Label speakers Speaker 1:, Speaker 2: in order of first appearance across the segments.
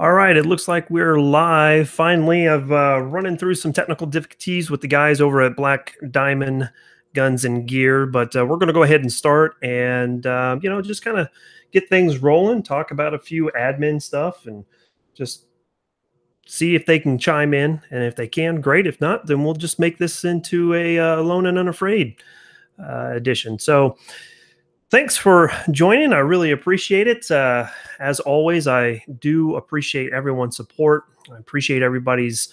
Speaker 1: All right, it looks like we're live. Finally, I've running through some technical difficulties with the guys over at Black Diamond Guns and Gear, but we're going to go ahead and start and just kind of get things rolling. Talk about a few admin stuff and just see if they can chime in, and if they can, great. If not, then we'll just make this into a Alone and Unafraid edition. So. Thanks for joining. I really appreciate it. As always, I do appreciate everyone's support. I appreciate everybody's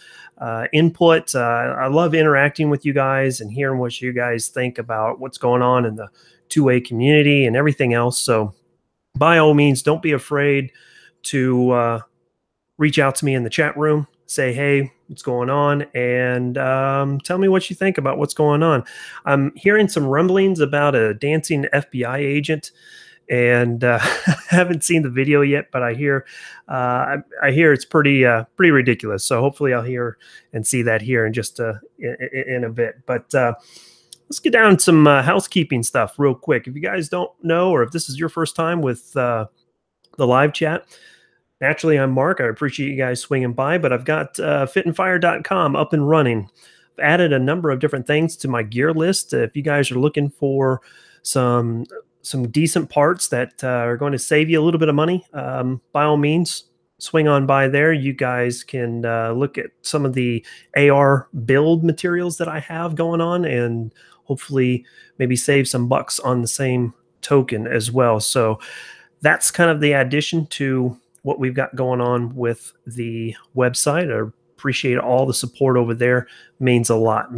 Speaker 1: input. I love interacting with you guys and hearing what you guys think about what's going on in the 2A community and everything else. So by all means, don't be afraid to reach out to me in the chat room. Say, hey, what's going on? And tell me what you think about what's going on. I'm hearing some rumblings about a dancing FBI agent, and I haven't seen the video yet, but I hear it's pretty ridiculous. So hopefully I'll hear and see that here in just in a bit. But let's get down to some housekeeping stuff real quick. If you guys don't know, or if this is your first time with the live chat, naturally, I'm Mark. I appreciate you guys swinging by, but I've got fitandfire.com up and running. I've added a number of different things to my gear list. If you guys are looking for some decent parts that are going to save you a little bit of money, by all means, swing on by there. You guys can look at some of the AR build materials that I have going on and hopefully maybe save some bucks on the same token as well. So that's kind of the addition to what we've got going on with the website. I appreciate all the support over there. Means a lot.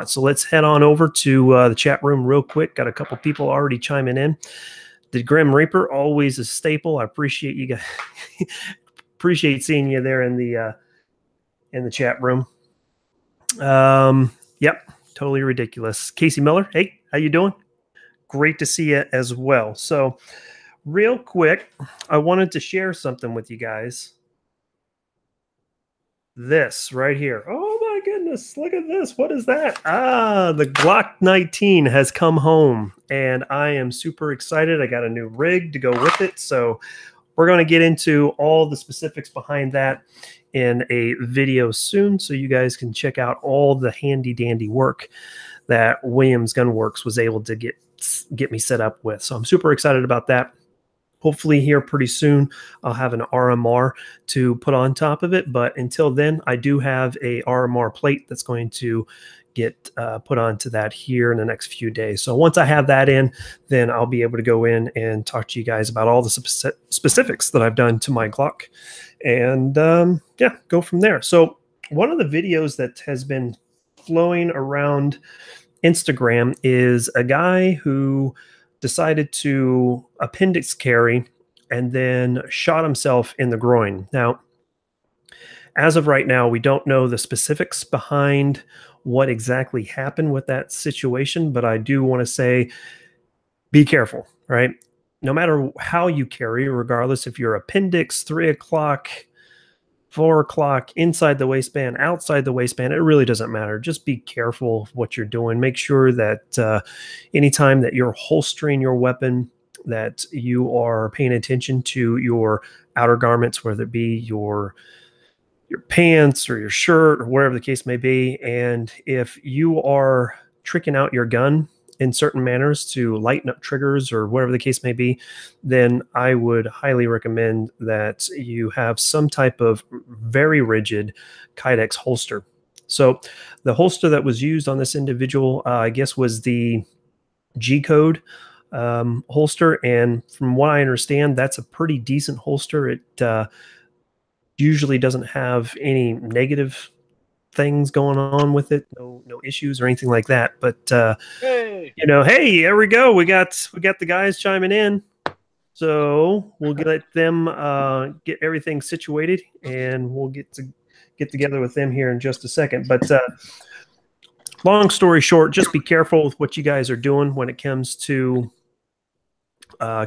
Speaker 1: So let's head on over to the chat room real quick. Got a couple people already chiming in. The Grim Reaper, always a staple. I appreciate you guys. Appreciate seeing you there in the chat room. Yep, totally ridiculous. Casey Miller, hey, how you doing? Great to see you as well. So real quick, I wanted to share something with you guys. This right here. Oh my goodness, look at this. What is that? The Glock 19 has come home, and I am super excited. I got a new rig to go with it. So we're going to get into all the specifics behind that in a video soon, so you guys can check out all the handy dandy work that Williams Gunworks was able to get me set up with. So I'm super excited about that. Hopefully here pretty soon, I'll have an RMR to put on top of it. But until then, I do have a RMR plate that's going to get put onto that here in the next few days. So once I have that in, then I'll be able to go in and talk to you guys about all the specifics that I've done to my Glock and yeah, go from there. So one of the videos that has been flowing around Instagram is a guy who decided to appendix carry and then shot himself in the groin. Now, as of right now, we don't know the specifics behind what exactly happened with that situation, but I do want to say, be careful, right? No matter how you carry, regardless if you're appendix, 3 o'clock, 4 o'clock, inside the waistband, outside the waistband, it really doesn't matter. Just be careful of what you're doing. Make sure that anytime that you're holstering your weapon, that you are paying attention to your outer garments, whether it be your pants or your shirt or whatever the case may be. And if you are tricking out your gun in certain manners to lighten up triggers or whatever the case may be, then I would highly recommend that you have some type of very rigid Kydex holster. So the holster that was used on this individual, I guess, was the G-code holster. And from what I understand, that's a pretty decent holster. It usually doesn't have any negative things going on with it, no issues or anything like that. But hey, hey, there we go. We got the guys chiming in, so we'll let them get everything situated, and we'll get together with them here in just a second. But long story short, just be careful with what you guys are doing when it comes to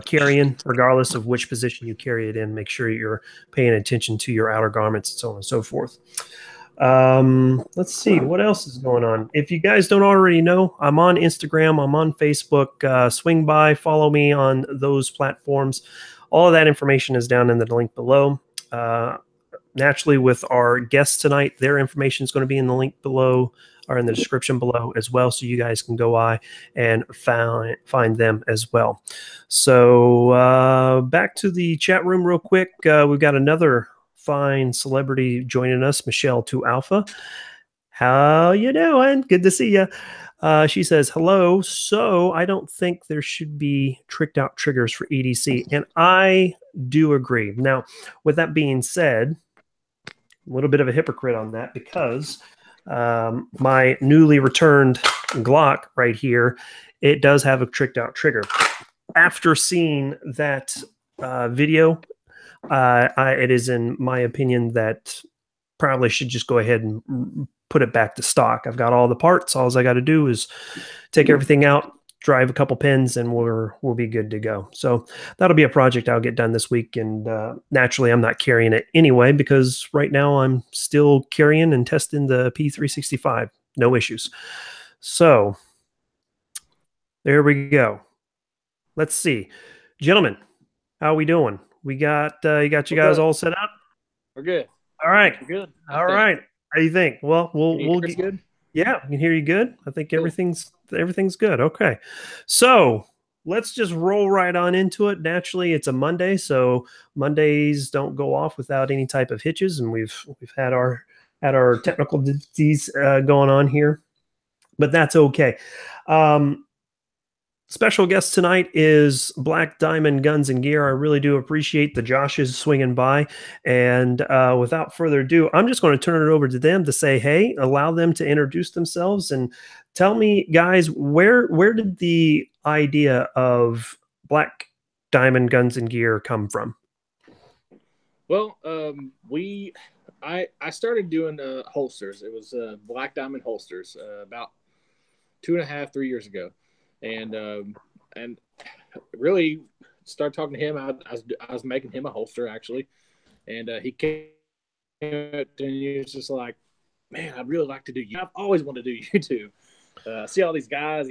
Speaker 1: carrying, regardless of which position you carry it in. Make sure you're paying attention to your outer garments and so on and so forth. Let's see what else is going on. If you guys don't already know, I'm on Instagram, I'm on Facebook. Swing by, follow me on those platforms. All of that information is down in the link below. naturally, with our guests tonight, their information is going to be in the link below or in the description below as well, so you guys can go and find them as well. So back to the chat room real quick. We've got another fine celebrity joining us, Michelle 2 Alpha. How you doing? Good to see you. She says, hello. So I don't think there should be tricked out triggers for EDC. And I do agree. Now, with that being said, a little bit of a hypocrite on that, because my newly returned Glock right here, it does have a tricked out trigger. After seeing that video, it is in my opinion that probably should just go ahead and put it back to stock. I've got all the parts. All I got to do is take everything out, drive a couple pins, and we'll be good to go. So that'll be a project I'll get done this week. And naturally, I'm not carrying it anyway, because right now I'm still carrying and testing the P365. No issues. So there we go. Let's see. Gentlemen, how are we doing? We got you guys all set up?
Speaker 2: We're good.
Speaker 1: All right.
Speaker 2: We're good.
Speaker 1: All right. How do you think? Well, we'll get
Speaker 2: good.
Speaker 1: Yeah, I can hear you good. I think everything's good. Okay. So let's just roll right on into it. Naturally, it's a Monday, so Mondays don't go off without any type of hitches, and we've had our technical difficulties going on here, but that's okay. Special guest tonight is Black Diamond Guns and Gear. I really do appreciate the Joshes swinging by. And without further ado, I'm just going to turn it over to them to say, hey, allow them to introduce themselves and tell me, guys, where did the idea of Black Diamond Guns and Gear come from?
Speaker 2: Well, I started doing holsters. It was Black Diamond holsters about 2.5, 3 years ago. And really started talking to him. I was making him a holster actually, and he came and he was just like, "Man, I'd really like to do. I've always wanted to do YouTube. See all these guys,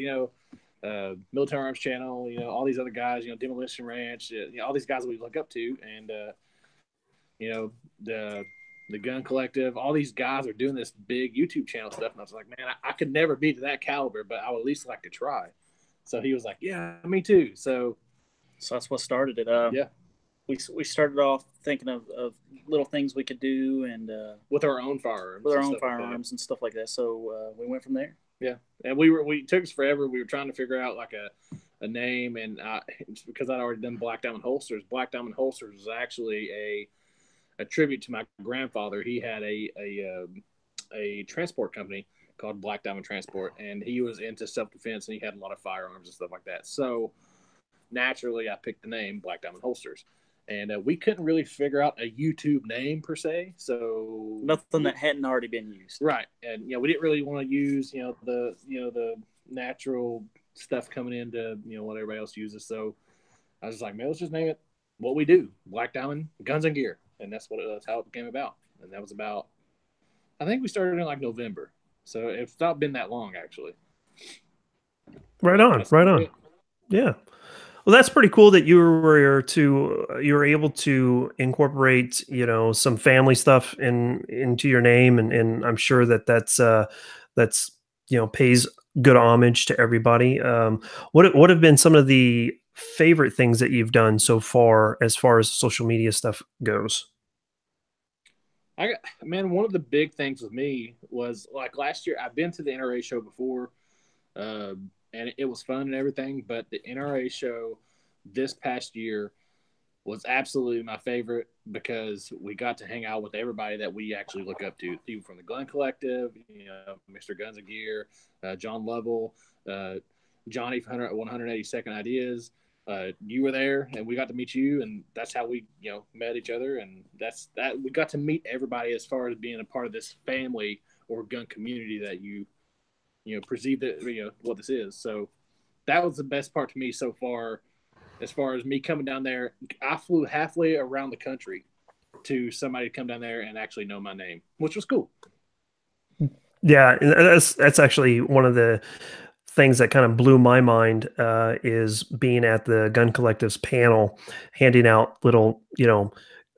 Speaker 2: Military Arms Channel, all these other guys, Demolition Ranch, all these guys that we look up to, and the Gun Collective, all these guys are doing this big YouTube channel stuff." And I was like, "Man, I could never be to that caliber, but I would at least like to try." So he was like, "Yeah, me too." So
Speaker 3: that's what started it.
Speaker 2: Yeah,
Speaker 3: we started off thinking of little things we could do, and
Speaker 2: with our own firearms,
Speaker 3: and stuff like that. So we went from there.
Speaker 2: Yeah, and we took us forever. We were trying to figure out like a name, and because I'd already done Black Diamond holsters. Black Diamond holsters was actually a tribute to my grandfather. He had a transport company called Black Diamond Transport, and he was into self-defense, and he had a lot of firearms and stuff like that. So naturally, I picked the name Black Diamond Holsters, and we couldn't really figure out a YouTube name per se. So
Speaker 3: nothing that hadn't already been used,
Speaker 2: right? And we didn't really want to use the natural stuff coming into what everybody else uses. So I was like, man, let's just name it what we do: Black Diamond Guns and Gear, and that's how it came about. And that was about, I think we started in like November. So it's not been that long, actually.
Speaker 1: Right on. Yeah. Well, that's pretty cool that you were able to incorporate, some family stuff into your name, and I'm sure that's pays good homage to everybody. What have been some of the favorite things that you've done so far as social media stuff goes?
Speaker 2: One of the big things with me was like last year. I've been to the NRA show before, and it was fun and everything. But the NRA show this past year was absolutely my favorite, because we got to hang out with everybody that we actually look up to, people from the Gun Collective, Mr. Guns and Gear, John Lovell, Johnny from 182nd Ideas. You were there, and we got to meet you, and that's how we met each other, and we got to meet everybody as far as being a part of this family or gun community that you perceive that what this is. So that was the best part to me so far. As far as me coming down there, I flew halfway around the country to somebody to come down there and actually know my name, which was cool.
Speaker 1: Yeah, that's actually one of the things that kind of blew my mind, is being at the Gun Collective's panel, handing out little,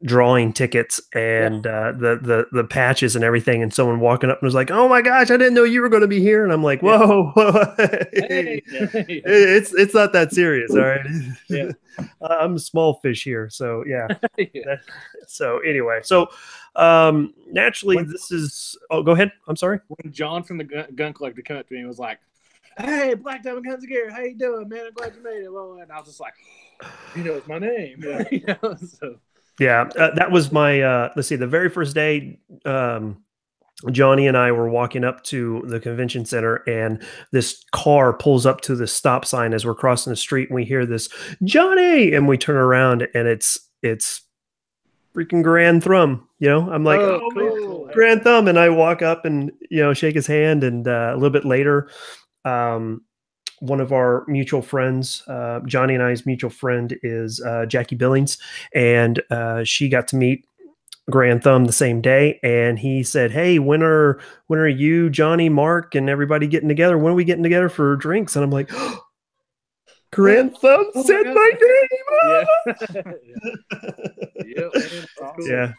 Speaker 1: drawing tickets and the patches and everything, and someone walking up and was like, "Oh my gosh, I didn't know you were going to be here," and I'm like, "Whoa, whoa.
Speaker 2: Hey.
Speaker 1: It's not that serious, all right."
Speaker 2: Yeah.
Speaker 1: I'm a small fish here, so yeah.
Speaker 2: Yeah.
Speaker 1: So anyway, so naturally, this is. Oh, go ahead. I'm sorry.
Speaker 2: When John from the gun collector came up to me and was like, "Hey, Black Diamond Guns and Gear, how you doing, man? I'm glad you made it." Well, and I was just like, "He knows my name."
Speaker 3: Yeah.
Speaker 2: You know, so.
Speaker 1: Yeah, that was my. Let's see, the very first day. Johnny and I were walking up to the convention center, and this car pulls up to the stop sign as we're crossing the street, and we hear this "Johnny," and we turn around, and it's freaking Grand Thumb. You know, I'm like,
Speaker 2: Oh,
Speaker 1: "Oh,
Speaker 2: cool.
Speaker 1: Grand Thumb," and I walk up and shake his hand, and a little bit later, one of our mutual friends, Johnny and I's mutual friend, is Jackie Billings, and she got to meet Grand Thumb the same day, and he said, "Hey, when are you, Johnny, Mark, and everybody getting together? When are we getting together for drinks?" And I'm like, "Grand Thumb said my name."
Speaker 2: Yeah.
Speaker 3: Awesome.
Speaker 1: Yeah.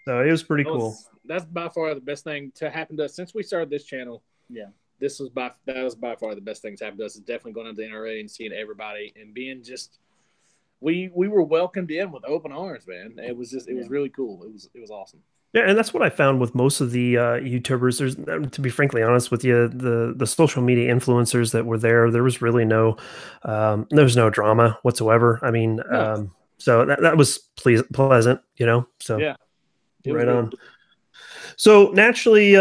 Speaker 1: So it was pretty cool.
Speaker 2: That's by far the best thing to happen to us since we started this channel.
Speaker 3: Yeah.
Speaker 2: That was by far the best thing that's happened to us. Is definitely going to the NRA and seeing everybody and being just. We were welcomed in with open arms, man. It was really cool. It was awesome.
Speaker 1: Yeah, and that's what I found with most of the YouTubers. There's, to be frankly honest with you, the social media influencers that were there, there was really no drama whatsoever. I mean,
Speaker 2: No.
Speaker 1: so that was pleasant, So
Speaker 2: yeah,
Speaker 1: right on. Cool. So naturally,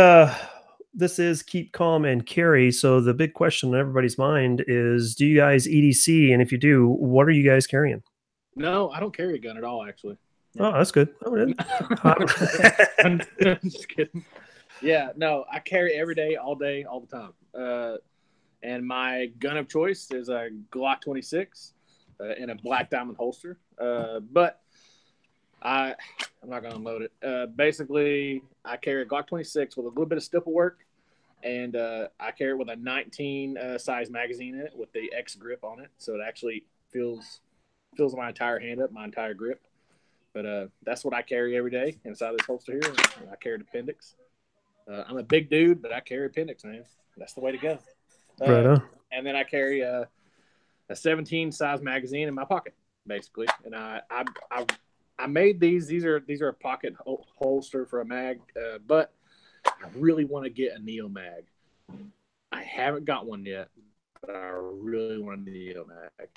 Speaker 1: this is keep calm and carry. So the big question in everybody's mind is, do you guys EDC? And if you do, what are you guys carrying?
Speaker 2: No, I don't carry a gun at all, actually.
Speaker 1: Oh, that's good. Oh,
Speaker 2: I'm just kidding. Yeah, no, I carry every day, all the time. And my gun of choice is a Glock 26 in a black diamond holster. But I'm not going to unload it. Basically, I carry a Glock 26 with a little bit of stipple work, and I carry it with a 19 size magazine in it with the X grip on it, so it actually fills my entire hand up, my entire grip. But that's what I carry every day inside this holster here. I carry an appendix. I'm a big dude, but I carry appendix, man. That's the way to go.
Speaker 1: Right on.
Speaker 2: And then I carry a 17 size magazine in my pocket, basically. And I made these. These are a pocket holster for a mag, but I really want to get a Neo mag. I haven't got one yet, but I really want a Neo mag.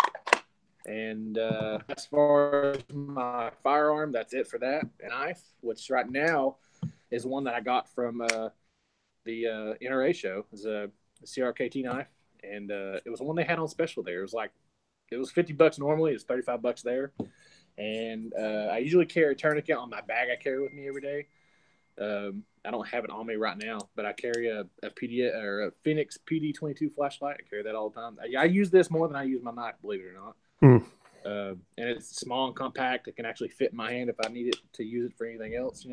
Speaker 2: And as far as my firearm, that's it for that. A knife, which right now is one that I got from the NRA show. It's a CRKT knife, and it was one they had on special there. It was $50 normally. It's $35 there. And I usually carry a tourniquet on my bag I carry with me every day. I don't have it on me right now, but I carry a Phoenix PD22 flashlight. I carry that all the time. I use this more than I use my knife, believe it or not. And it's small and compact. It can actually fit in my hand if I need it to use it for anything else,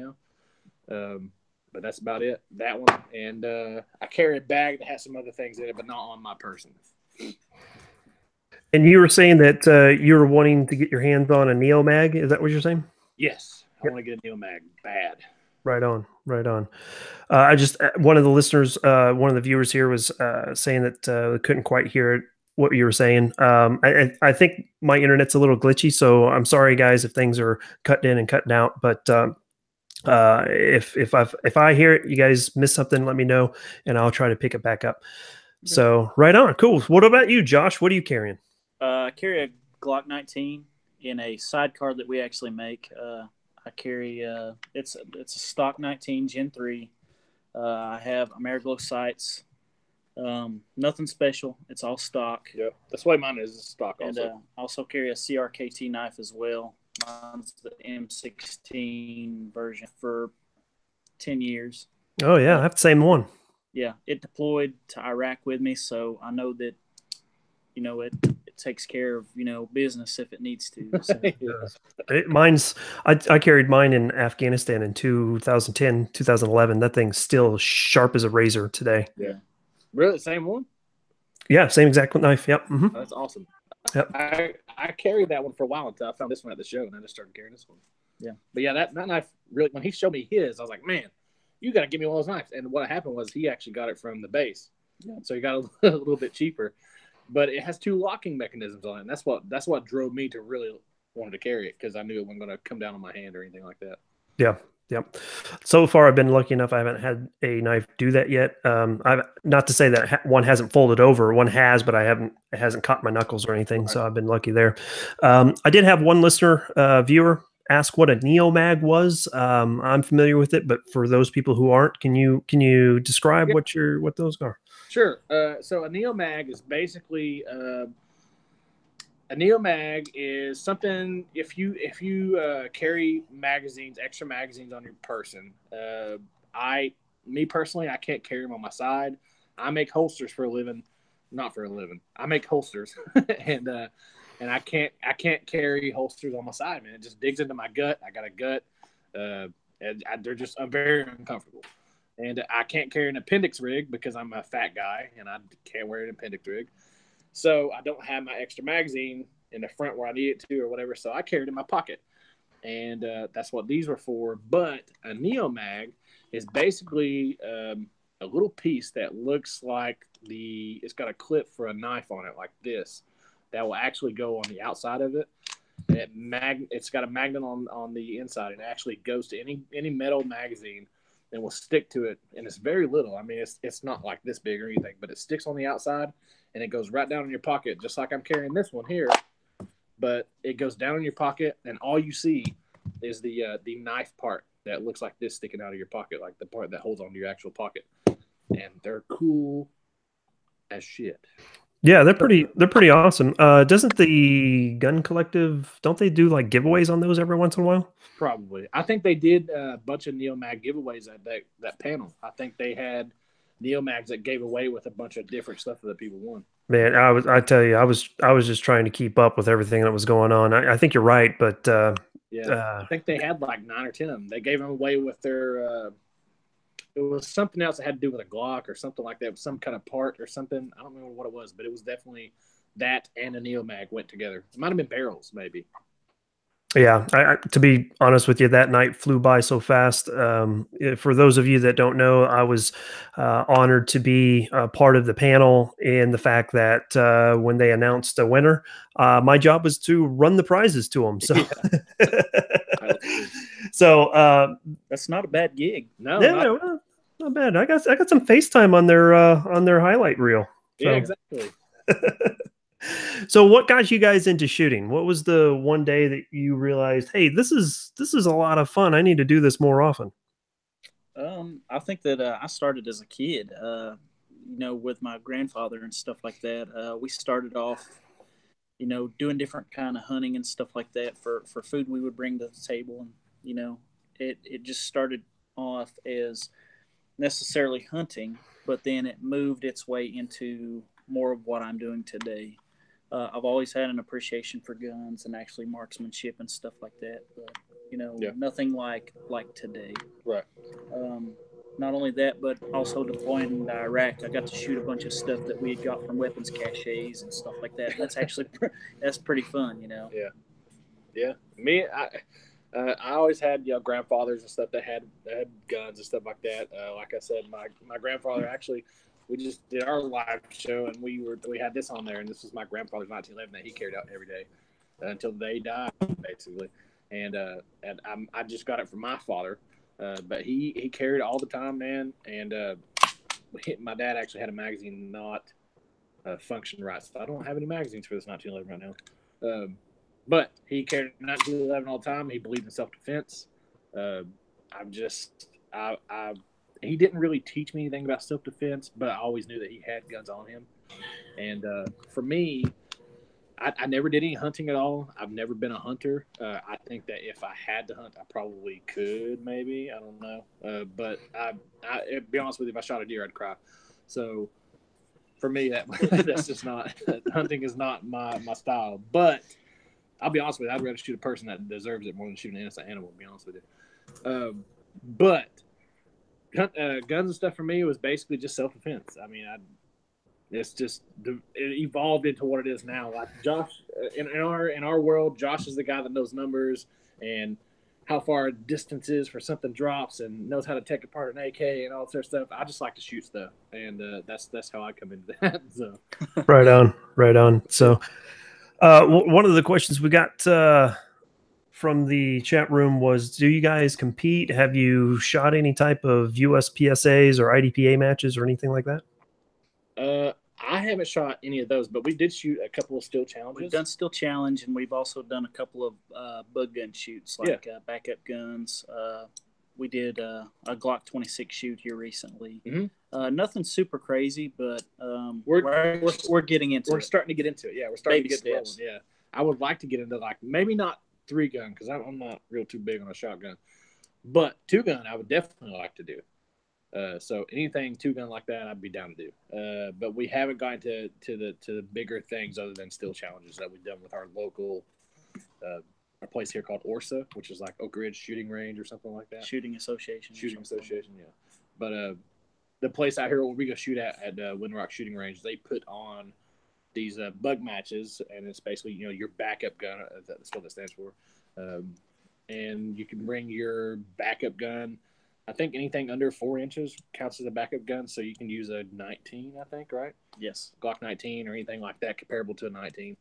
Speaker 2: But that's about it. That one. And I carry a bag that has some other things in it, but not on my person.
Speaker 1: And you were saying that you were wanting to get your hands on a Neo mag. Is that what you're saying?
Speaker 2: Yes. I want to get a Neo mag bad.
Speaker 1: Right on. I just, one of the listeners, one of the viewers here was saying that couldn't quite hear what you were saying. I think my internet's a little glitchy, so I'm sorry guys if things are cut in and cutting out, but if I hear it, you guys miss something, let me know and I'll try to pick it back up. So right on. Cool. What about you, Josh? What are you carrying?
Speaker 3: I carry a Glock 19 in a sidecar that we actually make. I carry it's a stock 19 Gen 3. I have Ameriglow sights. Nothing special. It's all stock.
Speaker 2: Yep, that's why mine is stock.
Speaker 3: And also carry a CRKT knife as well. Mine's the M16 version for 10 years.
Speaker 1: Oh yeah, I have the same one.
Speaker 3: Yeah, it deployed to Iraq with me, so I know that it takes care of business if it needs to. So.
Speaker 1: I carried mine in Afghanistan in 2010, 2011. That thing's still sharp as a razor today.
Speaker 2: Yeah, really, same one.
Speaker 1: Yeah, same exact knife. Yep. Mm-hmm.
Speaker 2: That's awesome.
Speaker 1: Yep.
Speaker 2: I carried that one for a while until I found this one at the show, and I just started carrying this one.
Speaker 3: Yeah.
Speaker 2: But yeah, that knife really, when he showed me his, I was like, man, you got to give me one of those knives. And what happened was he actually got it from the base.
Speaker 3: Yeah.
Speaker 2: So he got a little bit cheaper. But it has 2 locking mechanisms on it. And that's what drove me to really wanted to carry it, because I knew it wasn't going to come down on my hand or anything like that.
Speaker 1: Yeah. Yep. So far, I've been lucky enough. I haven't had a knife do that yet. I've not to say that one hasn't folded over. One has, but it hasn't caught my knuckles or anything. So I've been lucky there. I did have one listener, viewer, ask what a Neomag was. I'm familiar with it, but for those people who aren't, can you describe what those are?
Speaker 2: Sure. So a Neomag is basically a Neomag is something, if you carry extra magazines on your person. Me personally, I can't carry them on my side. I make holsters for a living, not for a living. I make holsters, and I can't carry holsters on my side, man. It just digs into my gut. I got a gut, and I'm very uncomfortable. And I can't carry an appendix rig because I'm a fat guy and I can't wear an appendix rig. So I don't have my extra magazine in the front where I need it to or whatever. So I carry it in my pocket. And that's what these were for. But a Neomag is basically a little piece that looks like it's got a clip for a knife on it like this that will actually go on the outside of it. And it's got a magnet on the inside. It actually goes to any metal magazine and will stick to it. And it's very little. I mean, it's not like this big or anything, but it sticks on the outside and it goes right down in your pocket, just like I'm carrying this one here. But it goes down in your pocket, and all you see is the knife part that looks like this sticking out of your pocket, like the part that holds onto your actual pocket. And they're cool as shit.
Speaker 1: Yeah, they're pretty awesome. Doesn't the Gun Collective, don't they do like giveaways on those every once in a while?
Speaker 2: Probably. I think they did a bunch of Neomag giveaways at that panel. I think they had Neomags that gave away with a bunch of different stuff that people won.
Speaker 1: Man, I tell you, I was just trying to keep up with everything that was going on. I think you're right, but
Speaker 2: I think they had like 9 or 10 of them. They gave them away with their it was something else that had to do with a Glock or something like that, some kind of part or something. I don't remember what it was, but it was definitely that and a Neomag went together. It might have been barrels, maybe.
Speaker 1: Yeah, to be honest with you, that night flew by so fast. For those of you that don't know, I was honored to be part of the panel, and the fact that when they announced a winner, my job was to run the prizes to them. So, so
Speaker 3: that's not a bad gig.
Speaker 2: No,
Speaker 1: yeah, not bad. I got some FaceTime on their highlight reel. So.
Speaker 2: Yeah, exactly.
Speaker 1: So what got you guys into shooting? What was the one day that you realized, hey, this is a lot of fun. I need to do this more often?
Speaker 3: I think that I started as a kid, with my grandfather and stuff like that. We started off, doing different kind of hunting and stuff like that for food we would bring to the table. And, it just started off as necessarily hunting, but then it moved its way into more of what I'm doing today. I've always had an appreciation for guns and actually marksmanship and stuff like that, but nothing like today.
Speaker 2: Right.
Speaker 3: Not only that, but also deploying to Iraq, I got to shoot a bunch of stuff that we had got from weapons caches and stuff like that. That's actually that's pretty fun,
Speaker 2: Yeah. Yeah. Me, I always had grandfathers and stuff that had guns and stuff like that. Like I said, my grandfather actually. We just did our live show, and we had this on there, and this was my grandfather's 1911 that he carried out every day until the day he died, basically. And I just got it from my father, but he carried it all the time, man. And my dad actually had a magazine not function right, so I don't have any magazines for this 1911 right now. But he carried 1911 all the time. He believed in self-defense. He didn't really teach me anything about self-defense, but I always knew that he had guns on him. And for me, I never did any hunting at all. I've never been a hunter. I think that if I had to hunt, I probably could, maybe. I don't know. But to be honest with you, if I shot a deer, I'd cry. So for me, that's just not – hunting is not my style. But I'll be honest with you, I'd rather shoot a person that deserves it more than shoot an innocent animal, to be honest with you. But – guns and stuff for me was basically just self-defense. I mean, it evolved into what it is now. Like Josh, in our world, Josh is the guy that knows numbers and how far distance is for something drops and knows how to take apart an AK and all this stuff. I just like to shoot stuff, and that's how I come into that. So
Speaker 1: Right on, right on. So one of the questions we got from the chat room was, do you guys compete? Have you shot any type of USPSAs or IDPA matches or anything like that?
Speaker 2: I haven't shot any of those, but we did shoot a couple of still challenges.
Speaker 3: We've done still challenge, and we've also done a couple of bug gun shoots, like backup guns. We did a Glock 26 shoot here recently. Nothing super crazy, but we're getting into it.
Speaker 2: We're starting to get into it. Yeah, we're starting to get rolling. Yeah, I would like to get into, like, maybe not 3-gun, because I'm not real too big on a shotgun, but 2-gun I would definitely like to do. So anything 2-gun like that, I'd be down to do. But we haven't gotten to the bigger things other than still challenges that we've done with our local a place here called ORSA, which is like Oak Ridge Shooting Range or something like that.
Speaker 3: Shooting Association.
Speaker 2: Yeah. But the place out here where we go shoot at Windrock Shooting Range, they put on these bug matches, and it's basically, you know, your backup gun. That's what that stands for. And you can bring your backup gun. I think anything under 4 inches counts as a backup gun, so you can use a 19, I think, right?
Speaker 3: Yes.
Speaker 2: Glock 19 or anything like that comparable to a 19.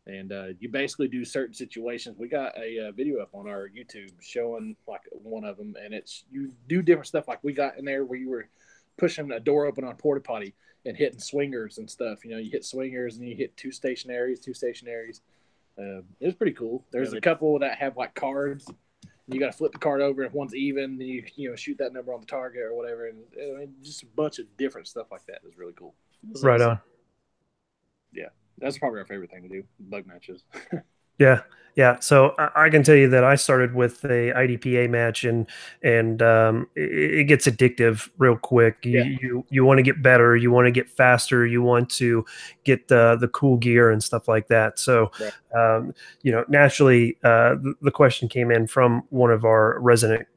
Speaker 2: And you basically do certain situations. We got a video up on our YouTube showing, like, one of them, and it's, you do different stuff. Like, we got in there where you were pushing a door open on porta potty and hitting swingers and stuff. You know, you hit swingers and you hit two stationaries. It was pretty cool. There's a couple that have, like, cards. You got to flip the card over, and if one's even, then you shoot that number on the target or whatever. And I mean, just a bunch of different stuff like that is really cool.
Speaker 1: Right on.
Speaker 2: Yeah, that's probably our favorite thing to do, bug matches.
Speaker 1: Yeah. So I can tell you that I started with a IDPA match, and it gets addictive real quick. You want to get better, you want to get faster, you want to get the cool gear and stuff like that. So, naturally, the question came in from one of our resident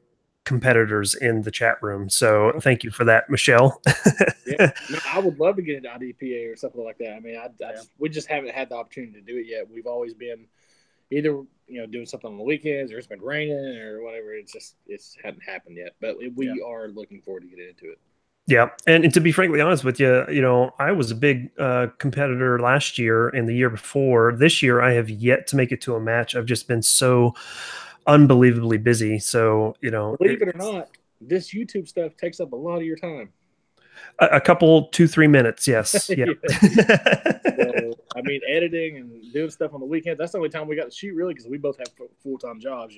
Speaker 1: competitors in the chat room. So thank you for that, Michelle.
Speaker 2: No, I would love to get into IDPA or something like that. I mean, we just haven't had the opportunity to do it yet. We've always been either, doing something on the weekends, or it's been raining or whatever. It hadn't happened yet, but we are looking forward to getting into it.
Speaker 1: Yeah. And to be frankly honest with you, I was a big competitor last year and the year before. This year, I have yet to make it to a match. I've just been so unbelievably busy. So,
Speaker 2: believe it or not, this YouTube stuff takes up a lot of your time.
Speaker 1: A couple, 2-3 minutes. Yes. Yeah.
Speaker 2: So, I mean, editing and doing stuff on the weekends, that's the only time we got to shoot, really, because we both have full-time jobs,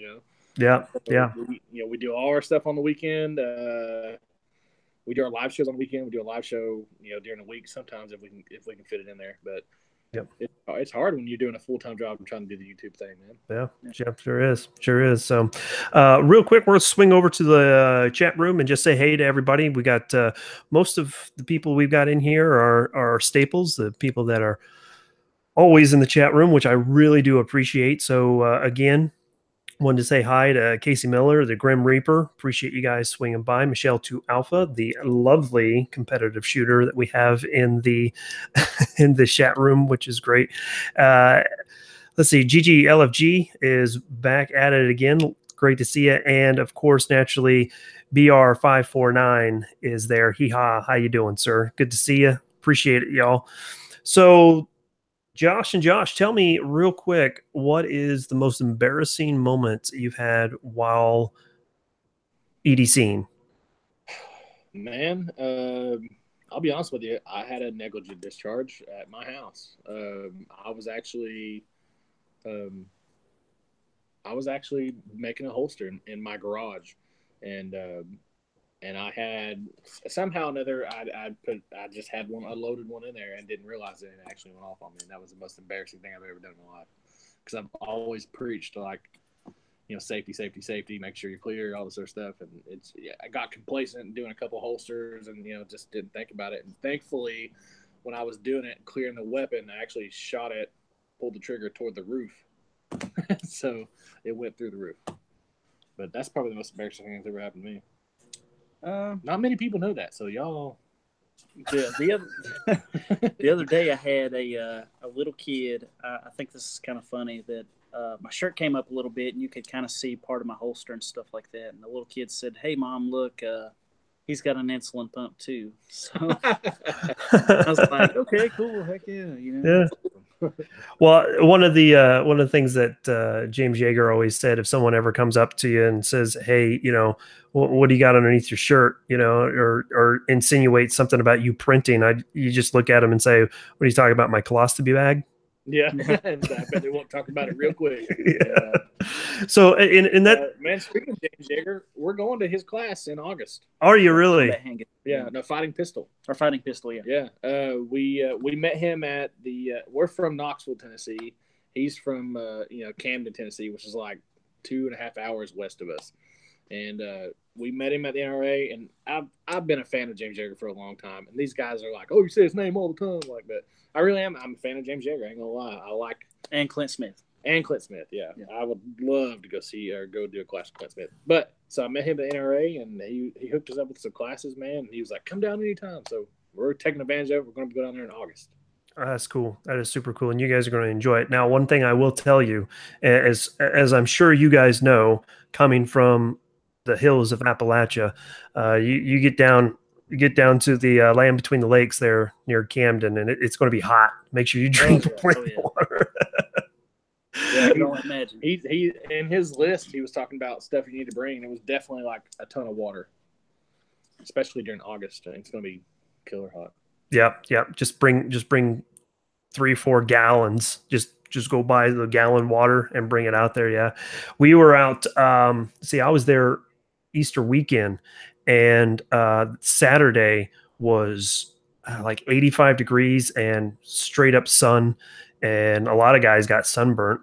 Speaker 1: Yeah.
Speaker 2: So we do all our stuff on the weekend. We do our live shows on the weekend. We do a live show, during the week sometimes if we can fit it in there. But it's hard when you're doing a full-time job and trying to do the YouTube thing, man.
Speaker 1: Yeah, sure is. So, real quick, we're going to swing over to the chat room and just say hey to everybody. We got most of the people we've got in here are staples, the people that are always in the chat room, which I really do appreciate. So, again, wanted to say hi to Casey Miller, the Grim Reaper. Appreciate you guys swinging by. Michelle 2 Alpha, the lovely competitive shooter that we have in the in the chat room, which is great. Let's see, GGLFG is back at it again. Great to see you. And of course, naturally, BR549 is there. Hee-haw, how you doing, sir? Good to see you. Appreciate it, y'all. So, Josh, tell me real quick, what is the most embarrassing moment you've had while EDCing?
Speaker 2: Man, I'll be honest with you. I had a negligent discharge at my house. I was actually making a holster in my garage, and I had somehow or another I just had I loaded one in there and didn't realize it, and it actually went off on me. And that was the most embarrassing thing I've ever done in my life, because I've always preached, like, safety, make sure you're clear, all this sort of stuff. And I got complacent doing a couple holsters and just didn't think about it. And thankfully, when I was doing it, clearing the weapon, I actually pulled the trigger toward the roof, so it went through the roof. But that's probably the most embarrassing thing that's ever happened to me. Not many people know that, so y'all.
Speaker 3: The other day, I had a little kid. I think this is kind of funny that my shirt came up a little bit, and you could kind of see part of my holster and stuff like that. And the little kid said, "Hey, Mom, look, he's got an insulin pump too." So I was like, "Okay, cool, heck yeah,
Speaker 1: Yeah. Well, one of the things that James Yeager always said, if someone ever comes up to you and says, "Hey, what do you got underneath your shirt?" Or insinuate something about you printing, you just look at him and say, "What are you talking about? My colostomy bag?"
Speaker 2: Yeah, I bet they won't talk about it real quick.
Speaker 1: Yeah. So in that
Speaker 2: man, speaking of James Yeager, we're going to his class in August.
Speaker 1: Are you really?
Speaker 2: Yeah, no, fighting pistol.
Speaker 3: Or fighting pistol, yeah.
Speaker 2: Yeah. We met him at the. We're from Knoxville, Tennessee. He's from Camden, Tennessee, which is like 2.5 hours west of us. And we met him at the NRA, and I've been a fan of James Yeager for a long time. And these guys are like, "Oh, you say his name all the time," like that. I really am. I'm a fan of James Yeager. I ain't gonna lie. I like
Speaker 3: and Clint Smith.
Speaker 2: Yeah. I would love to go see or go do a class with Clint Smith. But so I met him at the NRA, and he hooked us up with some classes, man. And he was like, "Come down anytime." So we're taking advantage of it. We're going to go down there in August.
Speaker 1: That's cool. That is super cool, and you guys are going to enjoy it. Now, one thing I will tell you, as I'm sure you guys know, coming from the hills of Appalachia, you get down to the land between the lakes there near Camden, and it's going to be hot. Make sure you drink plenty of water.
Speaker 2: Yeah, you don't imagine. He in his list, he was talking about stuff you need to bring, and it was definitely like a ton of water, especially during August. It's going to be killer hot.
Speaker 1: Yeah. Just bring 3-4 gallons. Just go buy the gallon water and bring it out there. Yeah, we were out. I was there Easter weekend, and Saturday was like 85 degrees and straight up sun, and a lot of guys got sunburnt.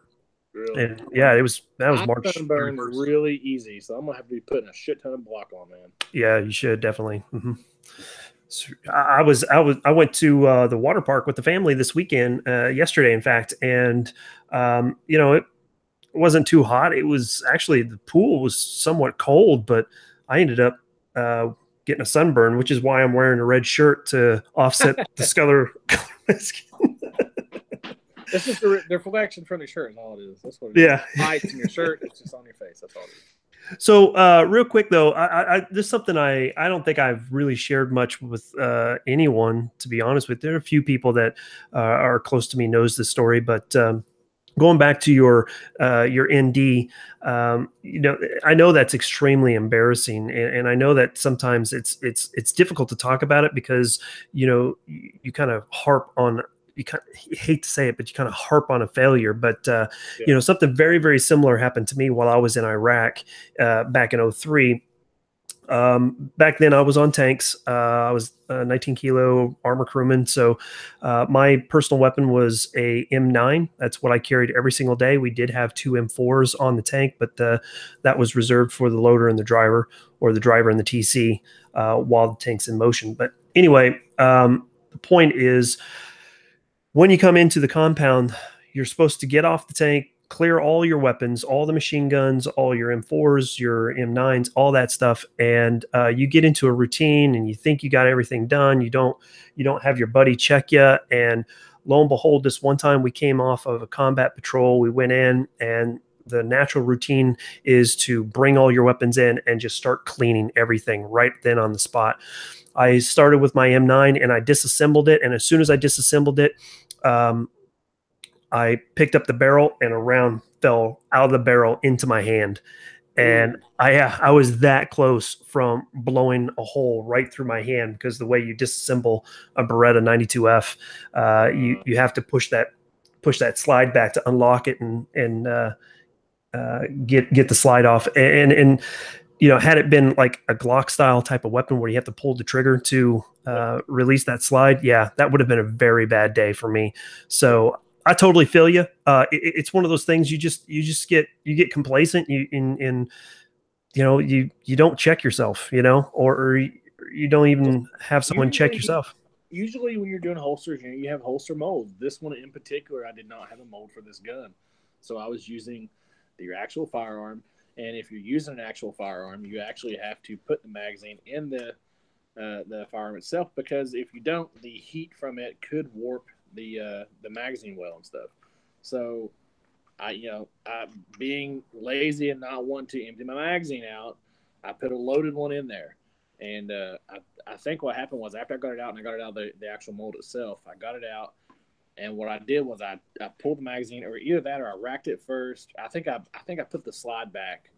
Speaker 2: Really?
Speaker 1: And yeah, that was March.
Speaker 2: Sunburn is really easy, so I'm gonna have to be putting a shit ton of block on, man.
Speaker 1: Yeah, you should definitely. Mm-hmm. So I went to the water park with the family this weekend, yesterday, in fact, and it wasn't too hot. It was actually, the pool was somewhat cold, but I ended up getting a sunburn, which is why I'm wearing a red shirt to offset the color of my skin.
Speaker 2: This is the reflection from the shirt, is all it is. That's what it is. Yeah. Lights in your shirt, it's just on your face. That's all it is.
Speaker 1: So real quick though, there's something I don't think I've really shared much with anyone, to be honest with you. There are a few people that are close to me knows this story, but going back to your ND, I know that's extremely embarrassing, and I know that sometimes it's difficult to talk about it because you kind of harp on. You hate to say it, but you kind of harp on a failure. But, something very, very similar happened to me while I was in Iraq back in 2003. Back then I was on tanks. I was a 19 kilo armor crewman. So my personal weapon was a M9. That's what I carried every single day. We did have 2 M4s on the tank, but that was reserved for the loader and the driver, or the driver and the TC while the tank's in motion. But anyway, the point is, when you come into the compound, you're supposed to get off the tank, clear all your weapons, all the machine guns, all your M4s, your M9s, all that stuff. And you get into a routine and you think you got everything done. You don't have your buddy check you. And lo and behold, this one time we came off of a combat patrol. We went in, and the natural routine is to bring all your weapons in and just start cleaning everything right then on the spot. I started with my M9 and I disassembled it. And as soon as I disassembled it, I picked up the barrel and a round fell out of the barrel into my hand. And I was that close from blowing a hole right through my hand, because the way you disassemble a Beretta 92F, you have to push that slide back to unlock it and get the slide off. And had it been like a Glock style type of weapon where you have to pull the trigger to release that slide, that would have been a very bad day for me. So I totally feel you. It's one of those things you get complacent. You don't check yourself, or you don't even have someone check yourself.
Speaker 2: Usually when you're doing holsters, you have holster molds. This one in particular, I did not have a mold for this gun. So I was using your actual firearm. And if you're using an actual firearm, you actually have to put the magazine in the firearm itself, because if you don't, the heat from it could warp the magazine well and stuff. So I being lazy and not wanting to empty my magazine out, I put a loaded one in there. And I think what happened was after I got it out and I got it out of the actual mold itself, I got it out. And what I did was I pulled the magazine, or either that or I racked it first. I think I put the slide back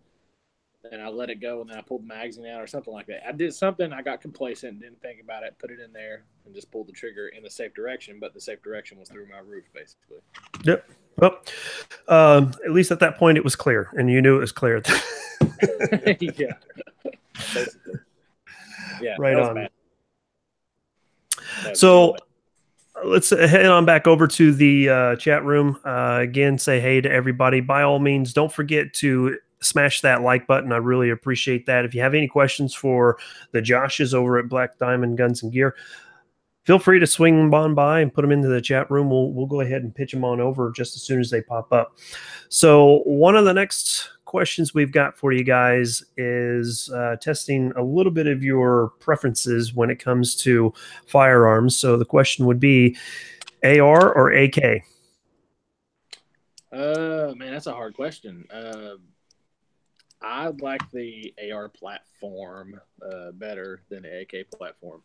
Speaker 2: and I let it go, and then I pulled the magazine out or something like that. I did something. I got complacent, didn't think about it, put it in there, and just pulled the trigger in the safe direction. But the safe direction was through my roof, basically.
Speaker 1: Yep. Well, at least at that point it was clear, and you knew it was clear.
Speaker 2: Yeah. Basically. Yeah.
Speaker 1: Right on.
Speaker 2: Bad.
Speaker 1: So let's head on back over to the chat room. Again, say hey to everybody. By all means, don't forget to smash that like button. I really appreciate that. If you have any questions for the Joshes over at Black Diamond Guns and Gear, feel free to swing on by and put them into the chat room. We'll go ahead and pitch them on over just as soon as they pop up. So one of the next questions we've got for you guys is testing a little bit of your preferences when it comes to firearms. So the question would be AR or AK?
Speaker 2: Man, that's a hard question. I like the AR platform better than the AK platform,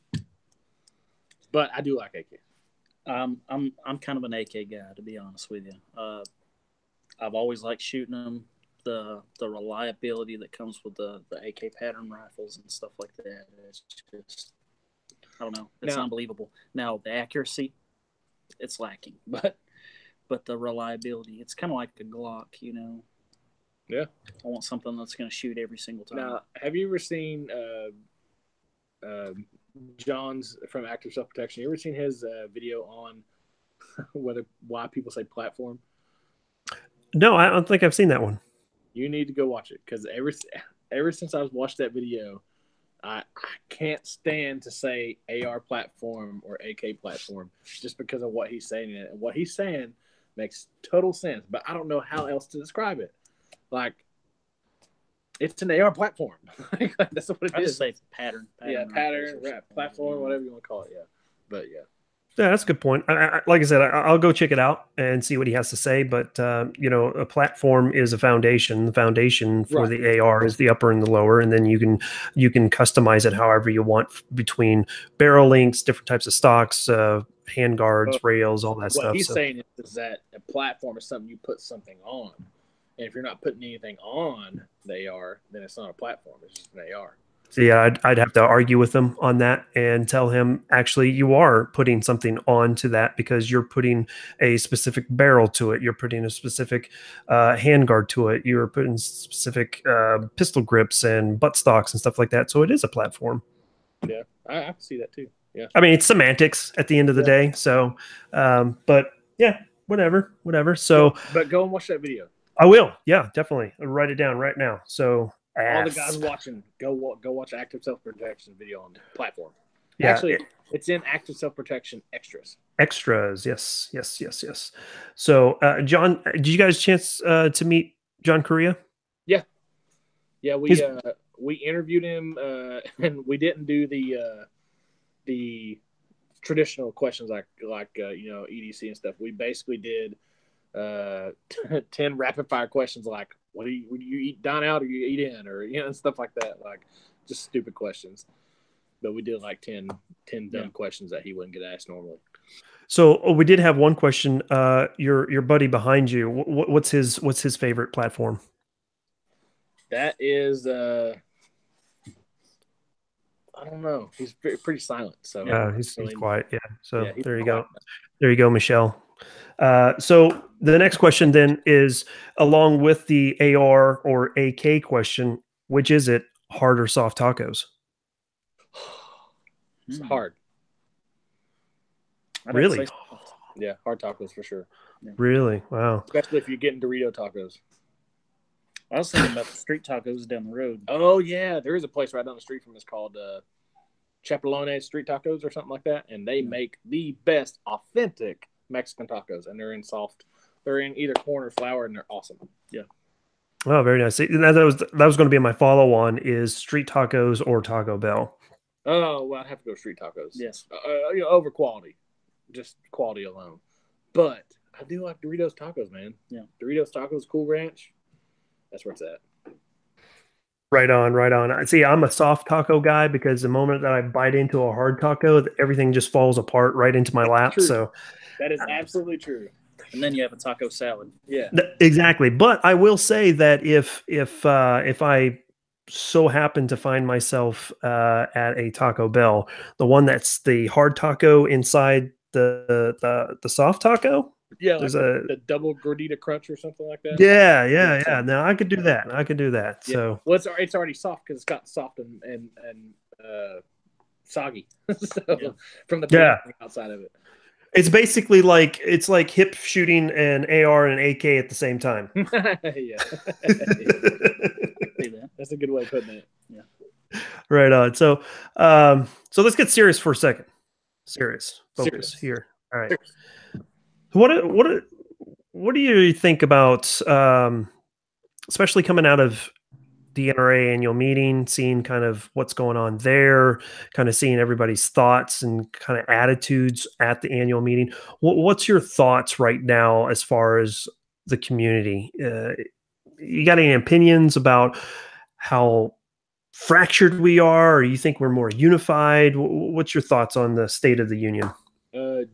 Speaker 2: but I do like AK.
Speaker 3: I'm kind of an AK guy, to be honest with you. I've always liked shooting them. The reliability that comes with the AK pattern rifles and stuff like that, it's just, I don't know, it's unbelievable. Now the accuracy, it's lacking, but the reliability, it's kind of like a Glock, you know.
Speaker 2: Yeah,
Speaker 3: I want something that's going to shoot every single time.
Speaker 2: Now, have you ever seen John's from Active Self Protection? You ever seen his video on why people say platform?
Speaker 1: No, I don't think I've seen that one.
Speaker 2: You need to go watch it, because ever since I've watched that video, I can't stand to say AR platform or AK platform just because of what he's saying. And what he's saying makes total sense, but I don't know how else to describe it. Like, it's an AR platform. That's what it is.
Speaker 3: I just say pattern.
Speaker 2: Yeah, pattern, platform, whatever you want to call it. Yeah, but yeah.
Speaker 1: Yeah, that's a good point. Like I said, I'll go check it out and see what he has to say. But a platform is a foundation. The foundation for the AR is the upper and the lower, and then you can customize it however you want between barrel lengths, different types of stocks, hand guards, rails, all that stuff.
Speaker 2: What he's saying is that a platform is something you put something on, and if you're not putting anything on the AR, then it's not a platform. It's just an AR.
Speaker 1: So yeah, I'd have to argue with him on that and tell him, actually, you are putting something onto that because you're putting a specific barrel to it. You're putting a specific handguard to it. You're putting specific pistol grips and butt stocks and stuff like that. So it is a platform.
Speaker 2: Yeah, I can see that too. Yeah.
Speaker 1: I mean, it's semantics at the end of the day. So, but yeah, whatever. So,
Speaker 2: but go and watch that video.
Speaker 1: I will. Yeah, definitely. I'll write it down right now. So,
Speaker 2: all the guys watching, go watch Active Self Protection video on the platform.
Speaker 1: Yeah,
Speaker 2: actually, it's in Active Self Protection extras.
Speaker 1: Yes. So, John, did you guys chance to meet John Correa?
Speaker 2: Yeah. We interviewed him, and we didn't do the traditional questions like EDC and stuff. We basically did 10 rapid fire questions like, would you eat dine out or you eat in, or and stuff like that, like just stupid questions. But we did like 10 dumb questions that he wouldn't get asked normally.
Speaker 1: So we did have one question. Your buddy behind you, what's his favorite platform?
Speaker 2: That is I don't know. He's pretty silent. So
Speaker 1: yeah, he's quiet. Yeah. So there you go. There you go, Michelle. So the next question then is, along with the AR or AK question, which is it, hard or soft tacos?
Speaker 2: It's hard.
Speaker 1: Really?
Speaker 2: Yeah, hard tacos for sure.
Speaker 3: Yeah.
Speaker 1: Really? Wow.
Speaker 2: Especially if you're getting Dorito tacos.
Speaker 3: I was thinking about the street tacos down the road.
Speaker 2: Oh, yeah. There is a place right down the street from us called Chapalones Street Tacos or something like that. And they make the best authentic Mexican tacos. And they're in either corn or flour, and they're awesome. Yeah.
Speaker 1: Oh, very nice. That was going to be my follow-on, is street tacos or Taco Bell.
Speaker 2: Oh, well, I'd have to go street tacos.
Speaker 3: Yes.
Speaker 2: Over quality. Just quality alone. But I I do like Doritos tacos, man.
Speaker 3: Yeah.
Speaker 2: Doritos tacos, Cool Ranch. That's where it's at.
Speaker 1: Right on, right on. See, I'm a soft taco guy because the moment that I bite into a hard taco, everything just falls apart right into my lap.
Speaker 2: True.
Speaker 1: So
Speaker 2: that is absolutely true.
Speaker 3: And then you have a taco salad.
Speaker 2: Yeah,
Speaker 1: exactly. But I will say that if I so happen to find myself at a Taco Bell, the one that's the hard taco inside the soft taco,
Speaker 2: yeah,
Speaker 1: there's
Speaker 2: like the double gordita crunch or something like that.
Speaker 1: yeah. Now I could do that. I could do that.
Speaker 2: Yeah.
Speaker 1: So
Speaker 2: well, it's already soft because it's got soft and soggy. So from the outside of it.
Speaker 1: it's basically like hip shooting an AR and an AK at the same time.
Speaker 2: Yeah. That's a good way of putting it.
Speaker 3: Yeah.
Speaker 1: Right on. So so let's get serious for a second. Serious. Focus here. All right. What do you think about especially coming out of the NRA annual meeting, seeing kind of what's going on there, kind of seeing everybody's thoughts and kind of attitudes at the annual meeting? What's your thoughts right now as far as the community? You got any opinions about how fractured we are, or you think we're more unified? What's your thoughts on the state of the union?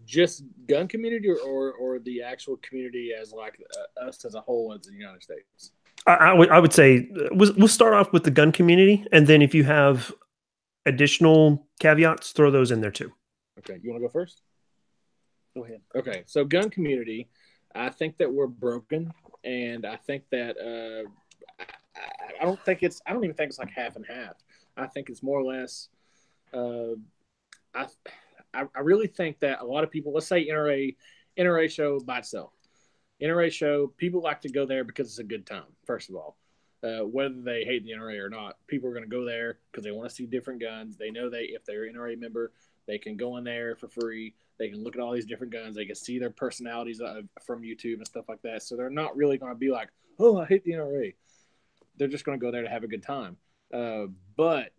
Speaker 2: Just gun community or the actual community as like us as a whole as the United States?
Speaker 1: I would say we'll start off with the gun community, and then if you have additional caveats, throw those in there too.
Speaker 2: Okay, you want to go first?
Speaker 3: Go ahead.
Speaker 2: Okay, so gun community, I think that we're broken, and I think that I don't even think it's like half and half. I think it's more or less. I really think that a lot of people, let's say NRA show by itself. NRA show, people like to go there because it's a good time, first of all. Whether they hate the NRA or not, people are going to go there because they want to see different guns. They know if they're an NRA member, they can go in there for free. They can look at all these different guns. They can see their personalities from YouTube and stuff like that. So they're not really going to be like, oh, I hate the NRA. They're just going to go there to have a good time. But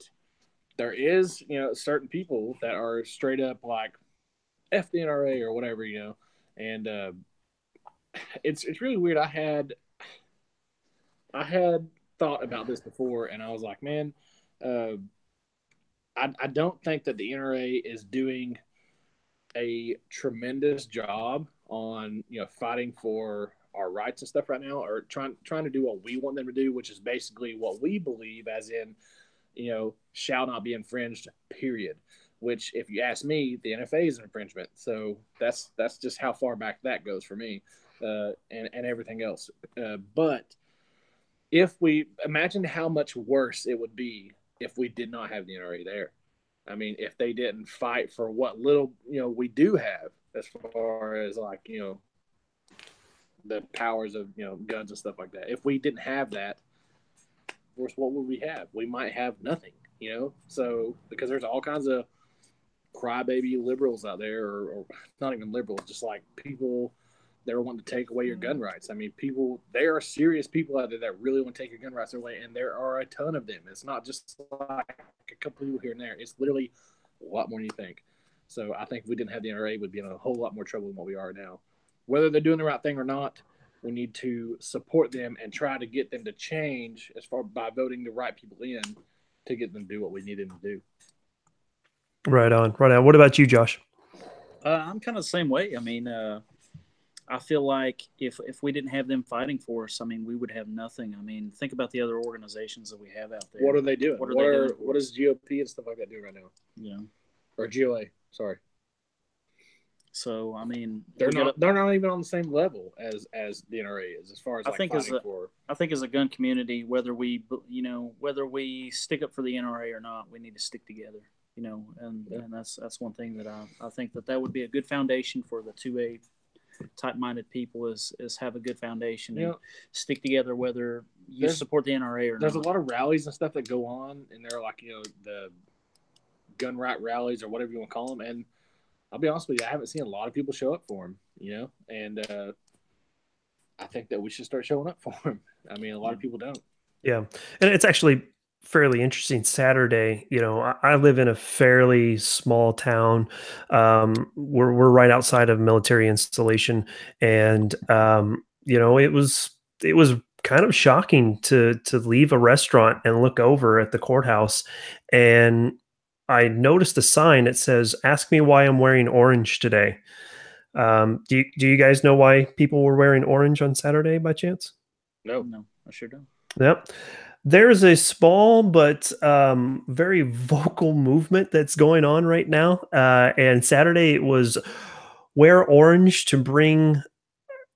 Speaker 2: there is, certain people that are straight up like F the NRA or whatever, and it's really weird. I had thought about this before, and I was like, man, I don't think that the NRA is doing a tremendous job on fighting for our rights and stuff right now, or trying to do what we want them to do, which is basically what we believe, as in shall not be infringed, period. Which, if you ask me, the NFA is an infringement. So that's just how far back that goes for me, and everything else. But if we imagine how much worse it would be if we did not have the NRA there. I mean, if they didn't fight for what little we do have, as far as like the powers of guns and stuff like that. If we didn't have that, of course, what would we have? We might have nothing. So because there's all kinds of crybaby liberals out there, or not even liberals, just like people that are wanting to take away your gun rights. I mean, there are serious people out there that really want to take your gun rights away, and there are a ton of them. It's not just like a couple people here and there. It's literally a lot more than you think. So I think if we didn't have the NRA, we'd be in a whole lot more trouble than what we are now. Whether they're doing the right thing or not, we need to support them and try to get them to change by voting the right people in to get them to do what we need them to do.
Speaker 1: Right on. What about you, Josh?
Speaker 3: I'm kind of the same way. I mean, I feel like if we didn't have them fighting for us, I mean, we would have nothing. I mean, think about the other organizations that we have out there.
Speaker 2: What are they doing? What is GOP and stuff like that doing right now?
Speaker 3: Yeah.
Speaker 2: Or GOA, sorry.
Speaker 3: So I mean,
Speaker 2: they're not even on the same level as the NRA is, as far as I think
Speaker 3: as a gun community, whether we stick up for the NRA or not, we need to stick together. And that's one thing that I think that would be a good foundation for the 2A type-minded people is have a good foundation and stick together, whether you support the NRA or not.
Speaker 2: There's a lot of rallies and stuff that go on, and they're like the gun right rallies or whatever you want to call them, and I'll be honest with you, I haven't seen a lot of people show up for them, and I think that we should start showing up for them. I mean, a lot of people don't.
Speaker 1: Yeah, and it's actually fairly interesting. Saturday, I live in a fairly small town. We're right outside of military installation, and it was kind of shocking to leave a restaurant and look over at the courthouse, and I noticed a sign that says, "Ask me why I'm wearing orange today." Do you guys know why people were wearing orange on Saturday by chance?
Speaker 2: No.
Speaker 3: No, I sure don't.
Speaker 1: Yep. There's a small but very vocal movement that's going on right now. And Saturday it was wear orange to bring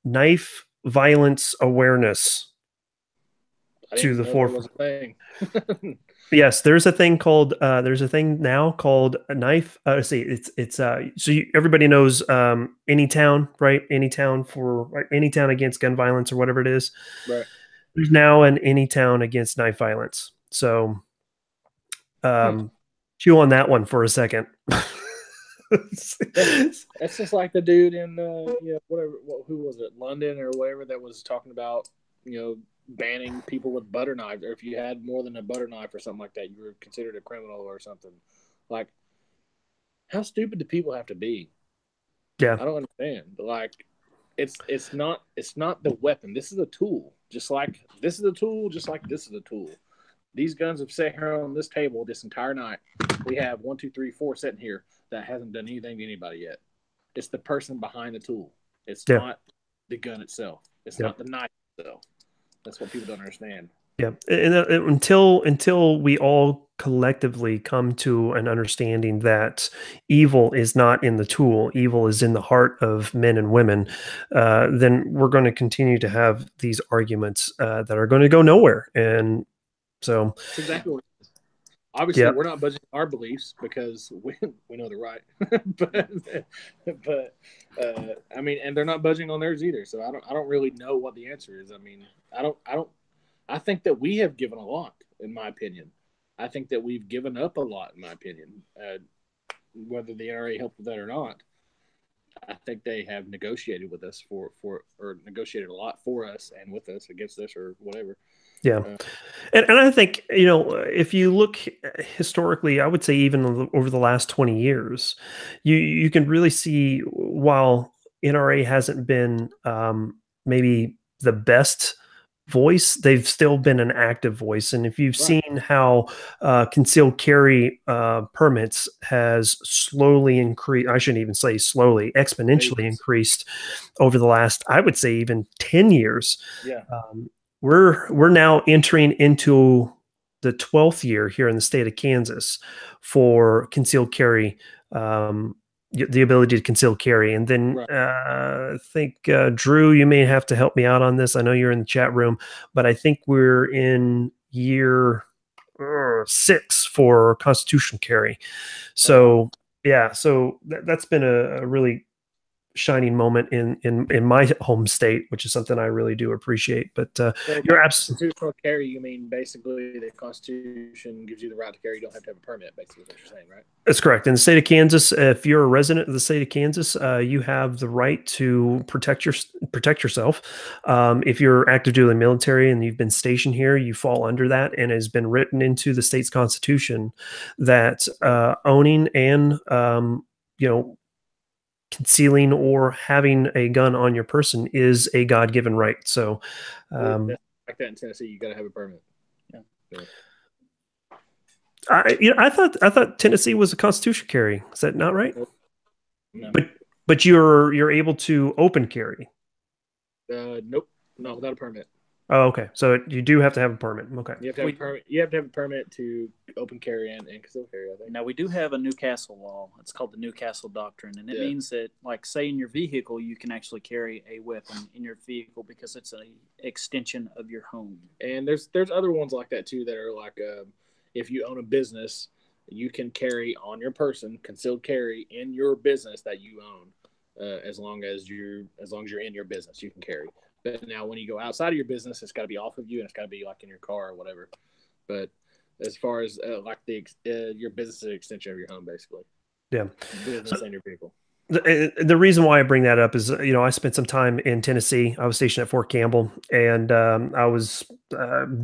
Speaker 1: knife violence awareness
Speaker 2: I
Speaker 1: to
Speaker 2: didn't
Speaker 1: the
Speaker 2: even know that was
Speaker 1: forefront.
Speaker 2: a thing.
Speaker 1: Yes, there's a thing now called a knife. Let's see, everybody knows Anytown, right? Anytown for right, Anytown against gun violence or whatever it is.
Speaker 2: Right.
Speaker 1: There's now an Anytown against knife violence. So
Speaker 2: Hmm.
Speaker 1: chew on that one for a second.
Speaker 2: That's just like the dude in whatever, who was it, London or whatever, that was talking about banning people with butter knives, or if you had more than a butter knife or something like that, you were considered a criminal or something. Like, how stupid do people have to be?
Speaker 1: Yeah,
Speaker 2: I don't understand. Like, it's not the weapon. This is a tool. Just like this is a tool. Just like this is a tool. These guns have sat here on this table this entire night. We have 1, 2, 3, 4 sitting here that hasn't done anything to anybody yet. It's the person behind the tool. It's
Speaker 1: yeah,
Speaker 2: not the gun itself. It's
Speaker 1: yeah.
Speaker 2: not the knife itself. That's what people don't understand.
Speaker 1: Yeah, and until we all collectively come to an understanding that evil is not in the tool, evil is in the heart of men and women, then we're going to continue to have these arguments that are going to go nowhere. And so,
Speaker 2: That's exactly what it is. Obviously,
Speaker 1: yeah,
Speaker 2: we're not budging our beliefs because we know they're right, but I mean, and they're not budging on theirs either. So I don't really know what the answer is. I mean, I don't. I think that we have given a lot, in my opinion. I think that we've given up a lot, in my opinion. Whether the NRA helped with that or not, I think they have negotiated with us or negotiated a lot for us and with us against us or whatever.
Speaker 1: yeah.
Speaker 2: Uh,
Speaker 1: And I think, if you look historically, I would say even over the last 20 years, you can really see while NRA hasn't been maybe the best voice, they've still been an active voice. And if you've
Speaker 2: right.
Speaker 1: seen how concealed carry permits has slowly increased, I shouldn't even say slowly, exponentially
Speaker 2: Phases.
Speaker 1: increased over the last, I would say even 10 years.
Speaker 2: Yeah.
Speaker 1: We're now entering into the 12th year here in the state of Kansas for concealed carry, the ability to conceal carry. And then
Speaker 2: Right.
Speaker 1: I think Drew, you may have to help me out on this. I know you're in the chat room, but I think we're in year 6 for constitutional carry. So yeah, so that's been a really shining moment in my home state, which is something I really do appreciate. But
Speaker 2: So by
Speaker 1: you're absolutely
Speaker 2: constitutional carry, you mean basically the Constitution gives you the right to carry. You don't have to have a permit, basically, is what you're saying, right?
Speaker 1: that's correct. In the state of Kansas, if you're a resident of the state of Kansas, you have the right to protect yourself. If you're active duty military and you've been stationed here, you fall under that, and it has been written into the state's constitution that owning and you know concealing or having a gun on your person is a God-given right. So,
Speaker 2: That's like that in Tennessee. You got to have a permit.
Speaker 3: Yeah.
Speaker 2: So,
Speaker 1: I thought Tennessee was a constitutional carry. Is that not right?
Speaker 3: No.
Speaker 1: But you're able to open carry.
Speaker 2: nope, not without a permit.
Speaker 1: Oh, okay. So you do have to have a permit. Okay.
Speaker 2: You have to have a permit. You have to have a permit to open carry and concealed carry, I think.
Speaker 3: Now, we do have a Newcastle law. It's called the Newcastle Doctrine, and it means that, like, say in your vehicle, you can actually carry a weapon in your vehicle because it's an extension of your home.
Speaker 2: And there's other ones like that too that are like, if you own a business, you can carry on your person concealed carry in your business that you own, as long as you're in your business, you can carry. But now, when you go outside of your business, it's got to be off of you, and it's got to be like in your car or whatever. But as far as like your business is an extension of your home, basically.
Speaker 1: Yeah.
Speaker 2: Business and your vehicle.
Speaker 1: The reason why I bring that up is, I spent some time in Tennessee. I was stationed at Fort Campbell, and I was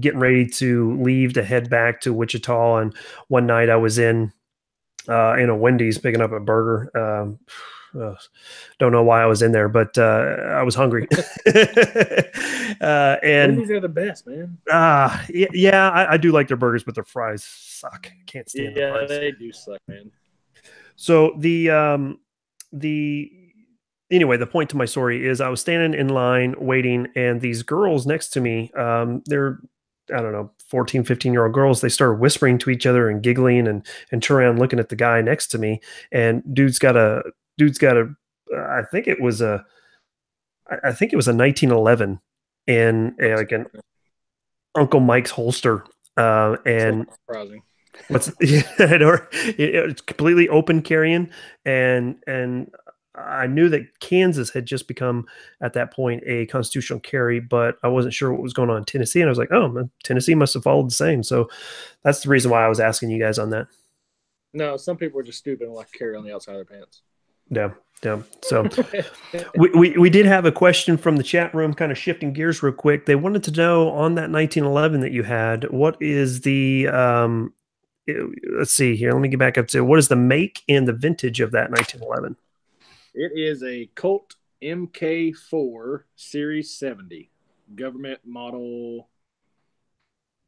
Speaker 1: getting ready to leave to head back to Wichita. And one night I was in a Wendy's picking up a burger. Don't know why I was in there, but I was hungry. And
Speaker 2: Wendy's are the best, man.
Speaker 1: yeah, I do like their burgers, but their fries suck. I can't stand the fries.
Speaker 2: They do suck, man.
Speaker 1: So anyway, the point to my story is I was standing in line waiting, and these girls next to me, they're, I don't know, 14, 15-year-old girls, they started whispering to each other and giggling and turn around looking at the guy next to me. And dude's got a I think it was a 1911 in like an Uncle Mike's holster. And
Speaker 2: so surprising.
Speaker 1: It's completely open carrying, and I knew that Kansas had just become at that point a constitutional carry, but I wasn't sure what was going on in Tennessee, and I was like, oh, Tennessee must have followed the same. So that's the reason why I was asking you guys on that.
Speaker 2: No, some people are just stupid and like carry on the outside of their pants.
Speaker 1: Yeah. So we did have a question from the chat room, kind of shifting gears real quick. They wanted to know on that 1911 that you had, what is the let's see here. Let me get back up to what is the make and the vintage of that 1911?
Speaker 2: It is a Colt MK4 Series 70 government model.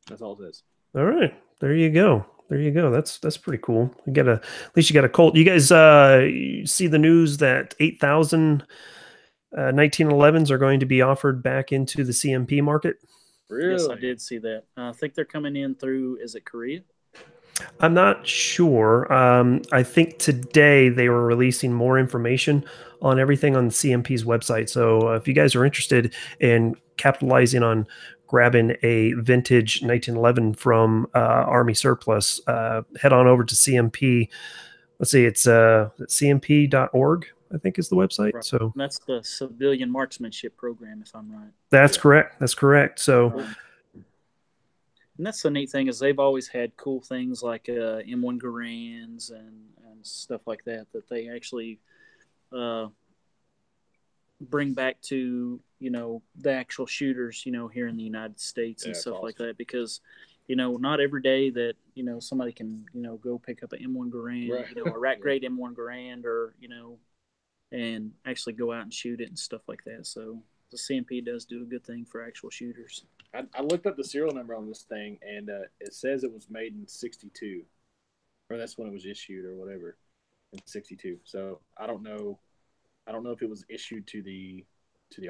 Speaker 2: That's all it is.
Speaker 1: All right, there you go. That's pretty cool. At least you got a Colt. You guys see the news that 8,000 1911s are going to be offered back into the CMP market?
Speaker 2: Really?
Speaker 3: Yes, I did see that. I think they're coming in through, is it Korea?
Speaker 1: I'm not sure. I think today they were releasing more information on everything on the CMP's website. So if you guys are interested in capitalizing on grabbing a vintage 1911 from Army surplus, head on over to CMP. Let's see, it's cmp.org, I think is the website.
Speaker 3: Right.
Speaker 1: So
Speaker 3: And that's the civilian marksmanship program, if I'm right.
Speaker 1: That's correct. So
Speaker 3: and that's the neat thing is they've always had cool things like M1 Garands and stuff like that they actually bring back to, the actual shooters, here in the United States and stuff like that, because, not every day that, somebody can, go pick up an M1 Garand,
Speaker 2: right.
Speaker 3: A rack grade M1 Garand or, and actually go out and shoot it and stuff like that. So the CMP does do a good thing for actual shooters.
Speaker 2: I looked up the serial number on this thing, and it says it was made in 62, or that's when it was issued or whatever, in 62. So I don't know if it was issued to the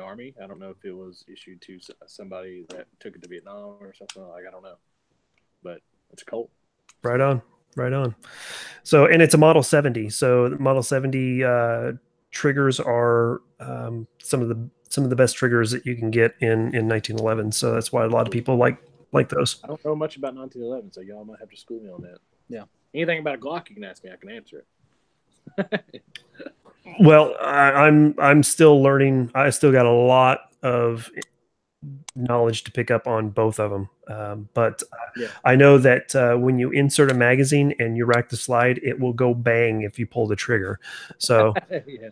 Speaker 2: Army. I don't know if it was issued to somebody that took it to Vietnam or something. Like, I don't know, but it's Colt.
Speaker 1: Right on. So, and it's a Model 70. So the Model 70 triggers are some of the best triggers that you can get in 1911. So that's why a lot of people like those.
Speaker 2: I don't know much about 1911, so y'all might have to school me on that. Yeah. Anything about a Glock you can ask me, I can answer it.
Speaker 1: Well, I'm still learning. I still got a lot of knowledge to pick up on both of them. But I know that when you insert a magazine and you rack the slide, it will go bang if you pull the trigger. So
Speaker 2: yeah.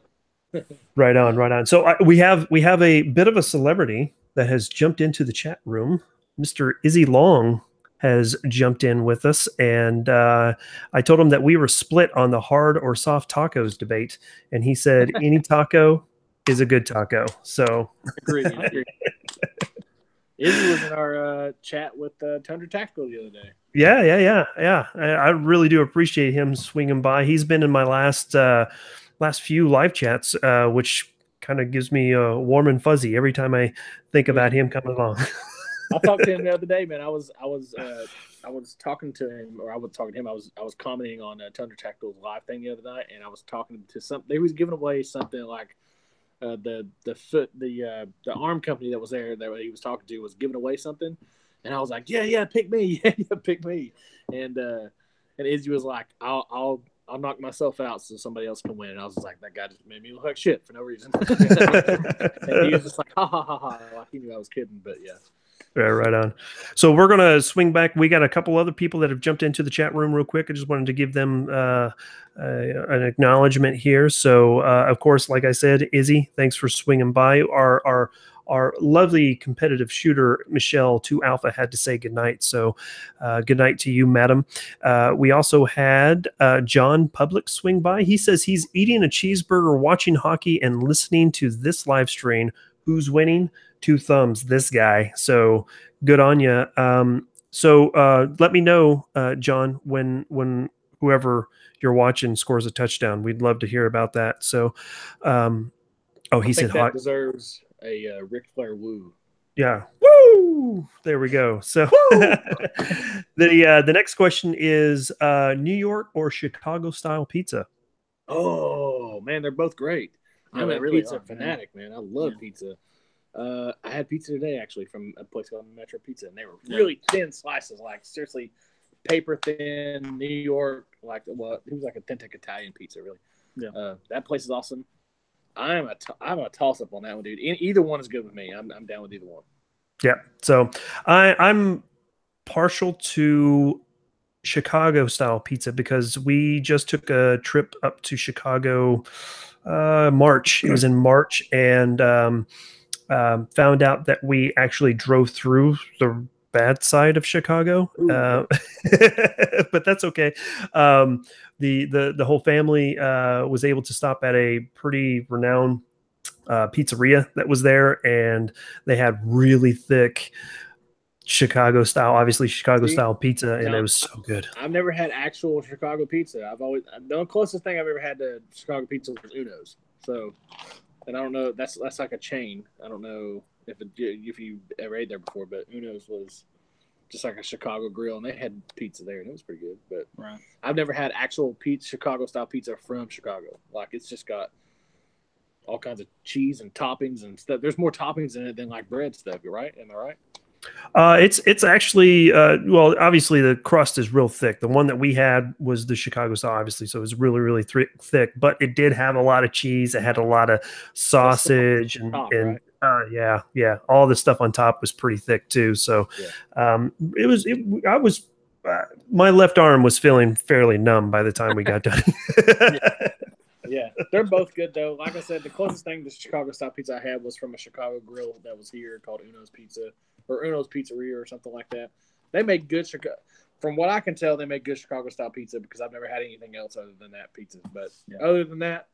Speaker 1: Right on. So we have a bit of a celebrity that has jumped into the chat room. Mr. Izzy Long has jumped in with us, and I told him that we were split on the hard or soft tacos debate, and he said any taco is a good taco. So
Speaker 2: Agreed. Izzy was in our chat with Tundra Tactical the other day.
Speaker 1: Yeah. I really do appreciate him swinging by. He's been in my last few live chats, which kind of gives me a warm and fuzzy every time I think about him coming along.
Speaker 2: I talked to him the other day, man. I was talking to him, or I was talking to him. I was commenting on Tundra Tactical's live thing the other night, and I was talking to some. They was giving away something like the arm company that was there that he was talking to was giving away something, and I was like, yeah, pick me, pick me, and Izzy was like, I'll knock myself out so somebody else can win. And I was just like, that guy just made me look like shit for no reason. And he was just like, ha, ha, ha, ha. Like he knew I was kidding, but yeah.
Speaker 1: Yeah, right on. So we're going to swing back. We got a couple other people that have jumped into the chat room real quick. I just wanted to give them an acknowledgement here. So, of course, like I said, Izzy, thanks for swinging by. Our lovely competitive shooter, Michelle 2 Alpha, had to say goodnight. So good night to you, madam. We also had John Public swing by. He says he's eating a cheeseburger, watching hockey, and listening to this live stream. Who's winning? 2 thumbs, this guy. So good on you. So let me know, John, when whoever you're watching scores a touchdown. We'd love to hear about that. So, he said
Speaker 2: that deserves a Ric Flair woo.
Speaker 1: Yeah. Woo! There we go. So the next question is New York or Chicago style pizza?
Speaker 2: Oh man, they're both great. I'm a
Speaker 3: really
Speaker 2: pizza fanatic, man. I love pizza. I had pizza today actually from a place called Metro Pizza, and they were really thin slices, like seriously paper thin New York, like it was like authentic Italian pizza, really. Yeah. That place is awesome. I'm a toss up on that one, dude. Either one is good with me. I'm down with either one.
Speaker 1: Yeah. So I'm partial to Chicago style pizza because we just took a trip up to Chicago March. It was in March, and found out that we actually drove through the bad side of Chicago, but that's okay. The whole family was able to stop at a pretty renowned pizzeria that was there, and they had really thick Chicago style pizza, and it was so good.
Speaker 2: I've never had actual Chicago pizza. The closest thing I've ever had to Chicago pizza was Uno's. So, and I don't know, that's like a chain. I don't know if you ever ate there before, but Uno's was just like a Chicago grill, and they had pizza there, and it was pretty good. But I've never had actual Chicago style pizza from Chicago. Like, it's just got all kinds of cheese and toppings and stuff. There's more toppings in it than like bread stuff, right? Am I right?
Speaker 1: It's actually well, obviously the crust is real thick. The one that we had was the Chicago style, obviously, so it was really, really thick. But it did have a lot of cheese. It had a lot of sausage and
Speaker 2: right?
Speaker 1: Yeah, all the stuff on top was pretty thick too. So my left arm was feeling fairly numb by the time we got done.
Speaker 2: Yeah, they're both good though. Like I said, the closest thing to Chicago style pizza I had was from a Chicago grill that was here called Uno's Pizza or Uno's Pizzeria or something like that. They make good from what I can tell, they make good Chicago style pizza because I've never had anything else other than that pizza. But other than that,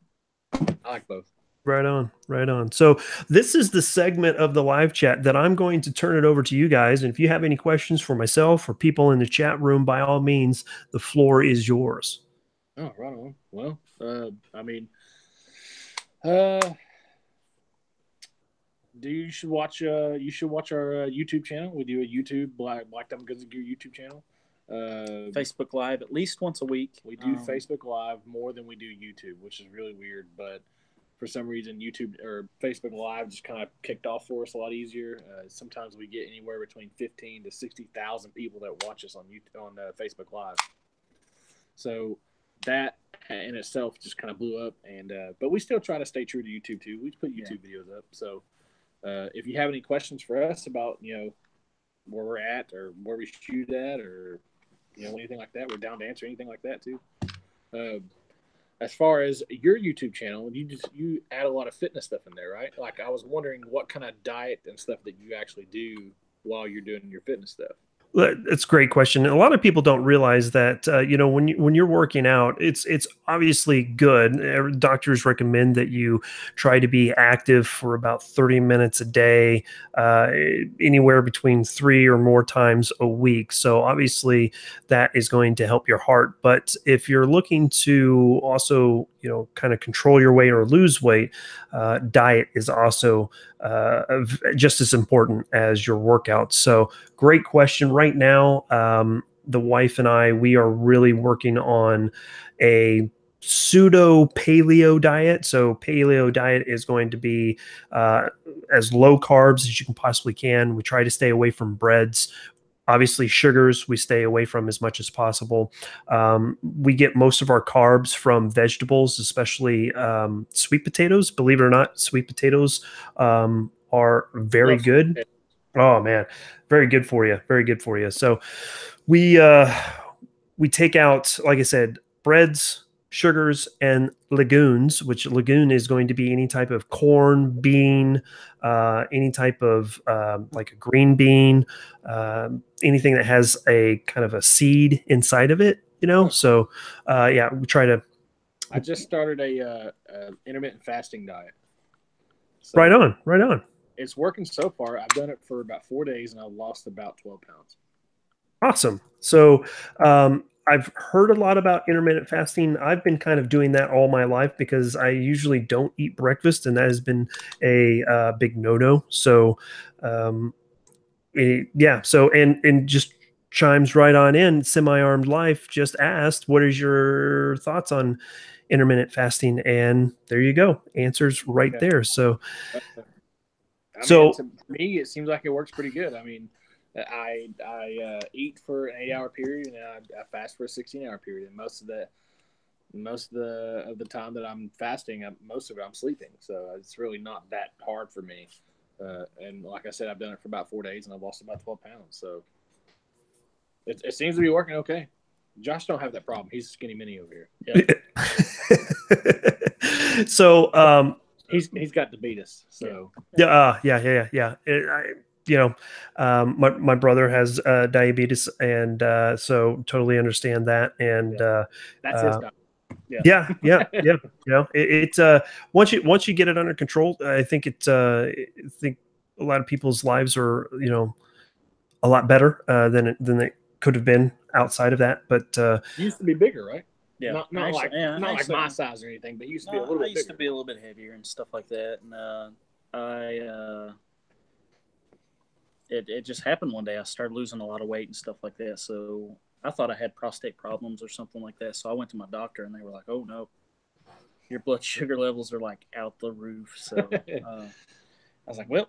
Speaker 2: I like both.
Speaker 1: Right on, right on. So this is the segment of the live chat that I'm going to turn it over to you guys. And if you have any questions for myself or people in the chat room, by all means, the floor is yours.
Speaker 2: Oh, right on. Well, you should watch our YouTube channel. We do a YouTube Black Diamond Guns and Gear YouTube channel.
Speaker 3: Facebook Live at least once a week.
Speaker 2: We do Facebook Live more than we do YouTube, which is really weird. But for some reason, YouTube or Facebook Live just kind of kicked off for us a lot easier. Sometimes we get anywhere between 15 to 60,000 people that watch us on Facebook Live. So that in itself just kind of blew up, and but we still try to stay true to YouTube too. We put YouTube videos up. So if you have any questions for us about where we're at or where we shoot at or anything like that, we're down to answer anything like that too. As far as your YouTube channel, you add a lot of fitness stuff in there, right? Like, I was wondering what kind of diet and stuff that you actually do while you're doing your fitness stuff.
Speaker 1: That's a great question. A lot of people don't realize that, when you're working out, it's obviously good. Doctors recommend that you try to be active for about 30 minutes a day, anywhere between 3 or more times a week. So obviously that is going to help your heart. But if you're looking to also, kind of control your weight or lose weight, diet is also just as important as your workout. So great question. Right now, the wife and we are really working on a pseudo paleo diet. So paleo diet is going to be as low carbs as you can possibly can. We try to stay away from breads. Obviously, sugars we stay away from as much as possible. We get most of our carbs from vegetables, especially sweet potatoes. Believe it or not, sweet potatoes are very good. Oh man, very good for you. Very good for you. So we we take out, like I said, breads, sugars, and legumes, which legume is going to be any type of corn, bean, any type of like a green bean, anything that has a kind of a seed inside of it, you know. So yeah, we try to.
Speaker 2: I just started a intermittent fasting diet. So
Speaker 1: Right on, right on.
Speaker 2: it's working so far. I've done it for about 4 days and I've lost about 12 pounds.
Speaker 1: Awesome. So I've heard a lot about intermittent fasting. I've been kind of doing that all my life because I usually don't eat breakfast, and that has been a big no-no. So yeah. So and just chimes right on in. Semi-armed life just asked, "What is your thoughts on intermittent fasting?" And there you go, answers right
Speaker 2: Okay.
Speaker 1: there. So
Speaker 2: I
Speaker 1: so
Speaker 2: mean, to me, it seems like it works pretty good. I mean, I eat for an 8-hour period and I fast for a 16-hour period. And most of the time that I'm fasting, most of it I'm sleeping. So it's really not that hard for me. And like I said, I've done it for about 4 days and I've lost about 12 pounds. So it seems to be working okay. Josh don't have that problem. He's skinny mini over here.
Speaker 1: Yeah. So
Speaker 2: he's got diabetes. So
Speaker 1: yeah. You know, my brother has diabetes, and so totally understand that. And
Speaker 2: that's his diet.
Speaker 1: yeah. You know, it's once you get it under control, I think I think a lot of people's lives are, you know, a lot better than it could have been outside of that. But
Speaker 2: it used to be bigger, right?
Speaker 3: Yeah,
Speaker 2: not like my size or anything, but it used to be a little bit bigger.
Speaker 3: I used to be a little bit heavier and stuff like that, and it just happened one day. I started losing a lot of weight and stuff like that, so I thought I had prostate problems or something like that. So I went to my doctor, and they were like, "Oh no, your blood sugar levels are like out the roof." So I was like, "Well,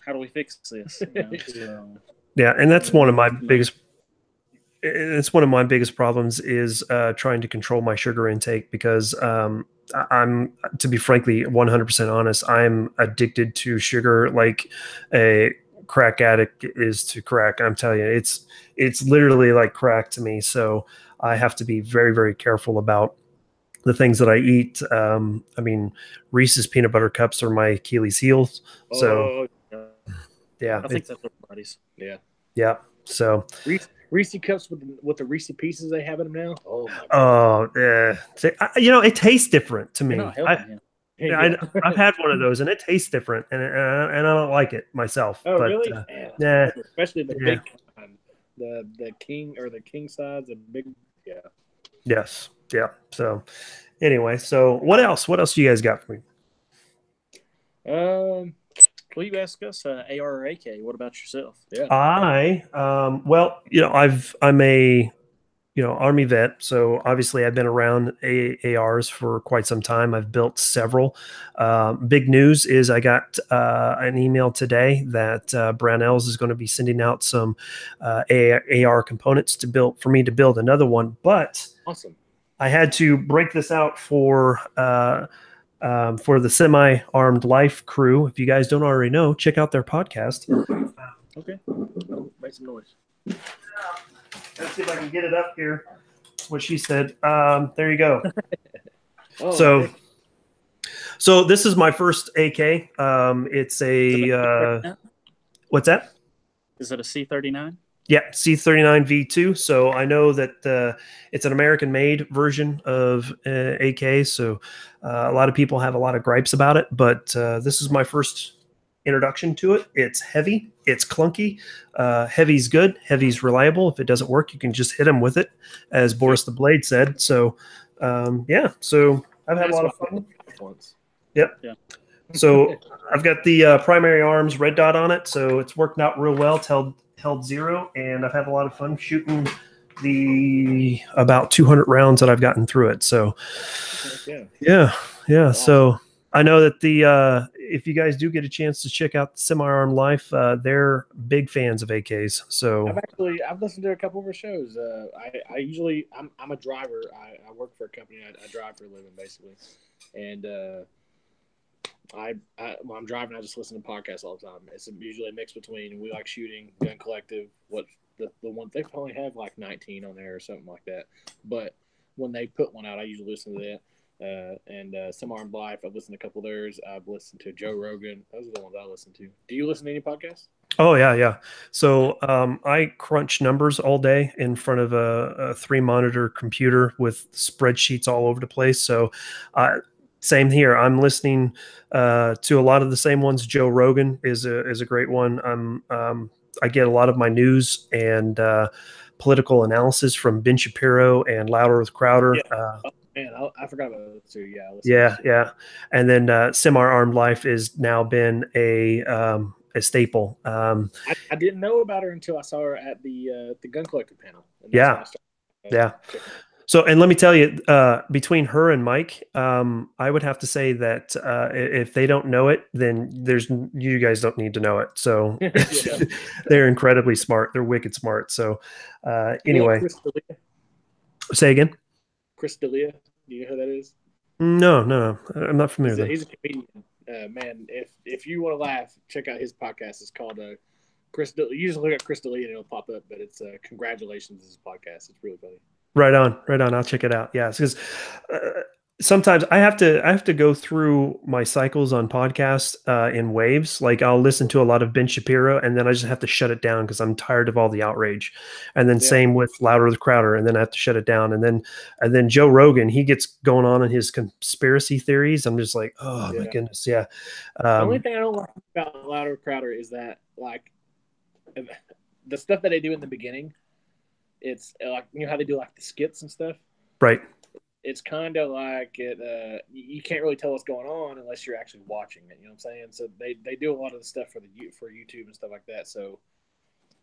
Speaker 3: how do we fix this?" You know, so,
Speaker 1: yeah, and that's one of my biggest. It's one of my biggest problems is trying to control my sugar intake because I'm, to be frankly 100% honest, I'm addicted to sugar like a crack addict is to crack. I'm telling you, it's literally like crack to me. So I have to be very, very careful about the things that I eat. I mean, Reese's peanut butter cups are my Achilles heels. So yeah,
Speaker 3: I think that's everybody's.
Speaker 1: Yeah. So
Speaker 2: Reese cups with the Reese pieces they have in them now.
Speaker 1: you know, it tastes different to me.
Speaker 3: You're not helping him.
Speaker 1: I've had one of those and it tastes different, and I don't like it myself.
Speaker 2: Oh,
Speaker 1: but,
Speaker 2: really?
Speaker 1: Yeah,
Speaker 2: especially the big kind, the king or the king size, the big. Yeah.
Speaker 1: Yes. Yeah. So anyway, so what else? What else do you guys got for me?
Speaker 3: Well, you ask us AR or AK. What about yourself?
Speaker 2: Yeah.
Speaker 1: Well, you know, I'm a Army vet, so obviously I've been around ARs for quite some time. I've built several. Big news is I got an email today that Brownells is going to be sending out some AR components for me to build another one. But
Speaker 2: awesome.
Speaker 1: I had to break this out for the Semi-Armed Life crew. If you guys don't already know, check out their podcast.
Speaker 2: Okay. Make some noise.
Speaker 1: Let's see if I can get it up here. That's what she said. There you go. So this is my first AK. It's a what's that?
Speaker 3: Is it a C39?
Speaker 1: Yeah, C39 V2. So I know that it's an American-made version of AK. So a lot of people have a lot of gripes about it, but this is my first introduction to it. It's heavy. It's clunky. Heavy's good. Heavy's reliable. If it doesn't work, you can just hit them with it, as Boris the Blade said. So yeah. So I've had a lot of fun. Yep. Yeah. So I've got the primary arms red dot on it, so it's worked out real well. Held 0, and I've had a lot of fun shooting the about 200 rounds that I've gotten through it. So yeah. Awesome. So I know that if you guys do get a chance to check out Semi-Armed Life, they're big fans of AKs. So
Speaker 2: I've listened to a couple of her shows. I usually I'm a driver. I work for a company. I drive for a living basically, and when I'm driving, I just listen to podcasts all the time. It's usually a mix between We Like Shooting, Gun Collective, what the one they only have like 19 on there or something like that. But when they put one out, I usually listen to that. And Some Armed Life, I've listened to a couple of theirs. I've listened to Joe Rogan. Those are the ones I listen to. Do you listen to any podcasts?
Speaker 1: Oh yeah. So I crunch numbers all day in front of a 3-monitor computer with spreadsheets all over the place. So same here. I'm listening to a lot of the same ones. Joe Rogan is a great one. I get a lot of my news and political analysis from Ben Shapiro and Louder with Crowder.
Speaker 2: Yeah. Man, I forgot about those too. Yeah.
Speaker 1: Yeah. And then Semi-Armed Life has now been a staple.
Speaker 2: I didn't know about her until I saw her at the Gun Collective panel. And
Speaker 1: Yeah. So, and let me tell you, between her and Mike, I would have to say that if they don't know it, then you guys don't need to know it. So they're incredibly smart. They're wicked smart. So anyway, say again.
Speaker 2: Chris D'Elia, do you know who that is?
Speaker 1: No, I'm not familiar.
Speaker 2: He's a comedian. Man, if you want to laugh, check out his podcast. It's called Chris. You just look at Chris D'Elia and it'll pop up. But it's Congratulations, his podcast. It's really funny.
Speaker 1: Right on. I'll check it out. Yeah, because sometimes I have to go through my cycles on podcasts in waves. Like I'll listen to a lot of Ben Shapiro, and then I just have to shut it down because I'm tired of all the outrage. And then same with Louder with Crowder, and then I have to shut it down. And then Joe Rogan, he gets going on in his conspiracy theories. I'm just like, oh my goodness, yeah.
Speaker 2: The only thing I don't like about Louder with Crowder is that like the stuff that they do in the beginning. It's like, you know how they do like the skits and stuff?
Speaker 1: Right.
Speaker 2: It's kind of like you can't really tell what's going on unless you're actually watching it. You know what I'm saying? So they do a lot of the stuff for YouTube and stuff like that. So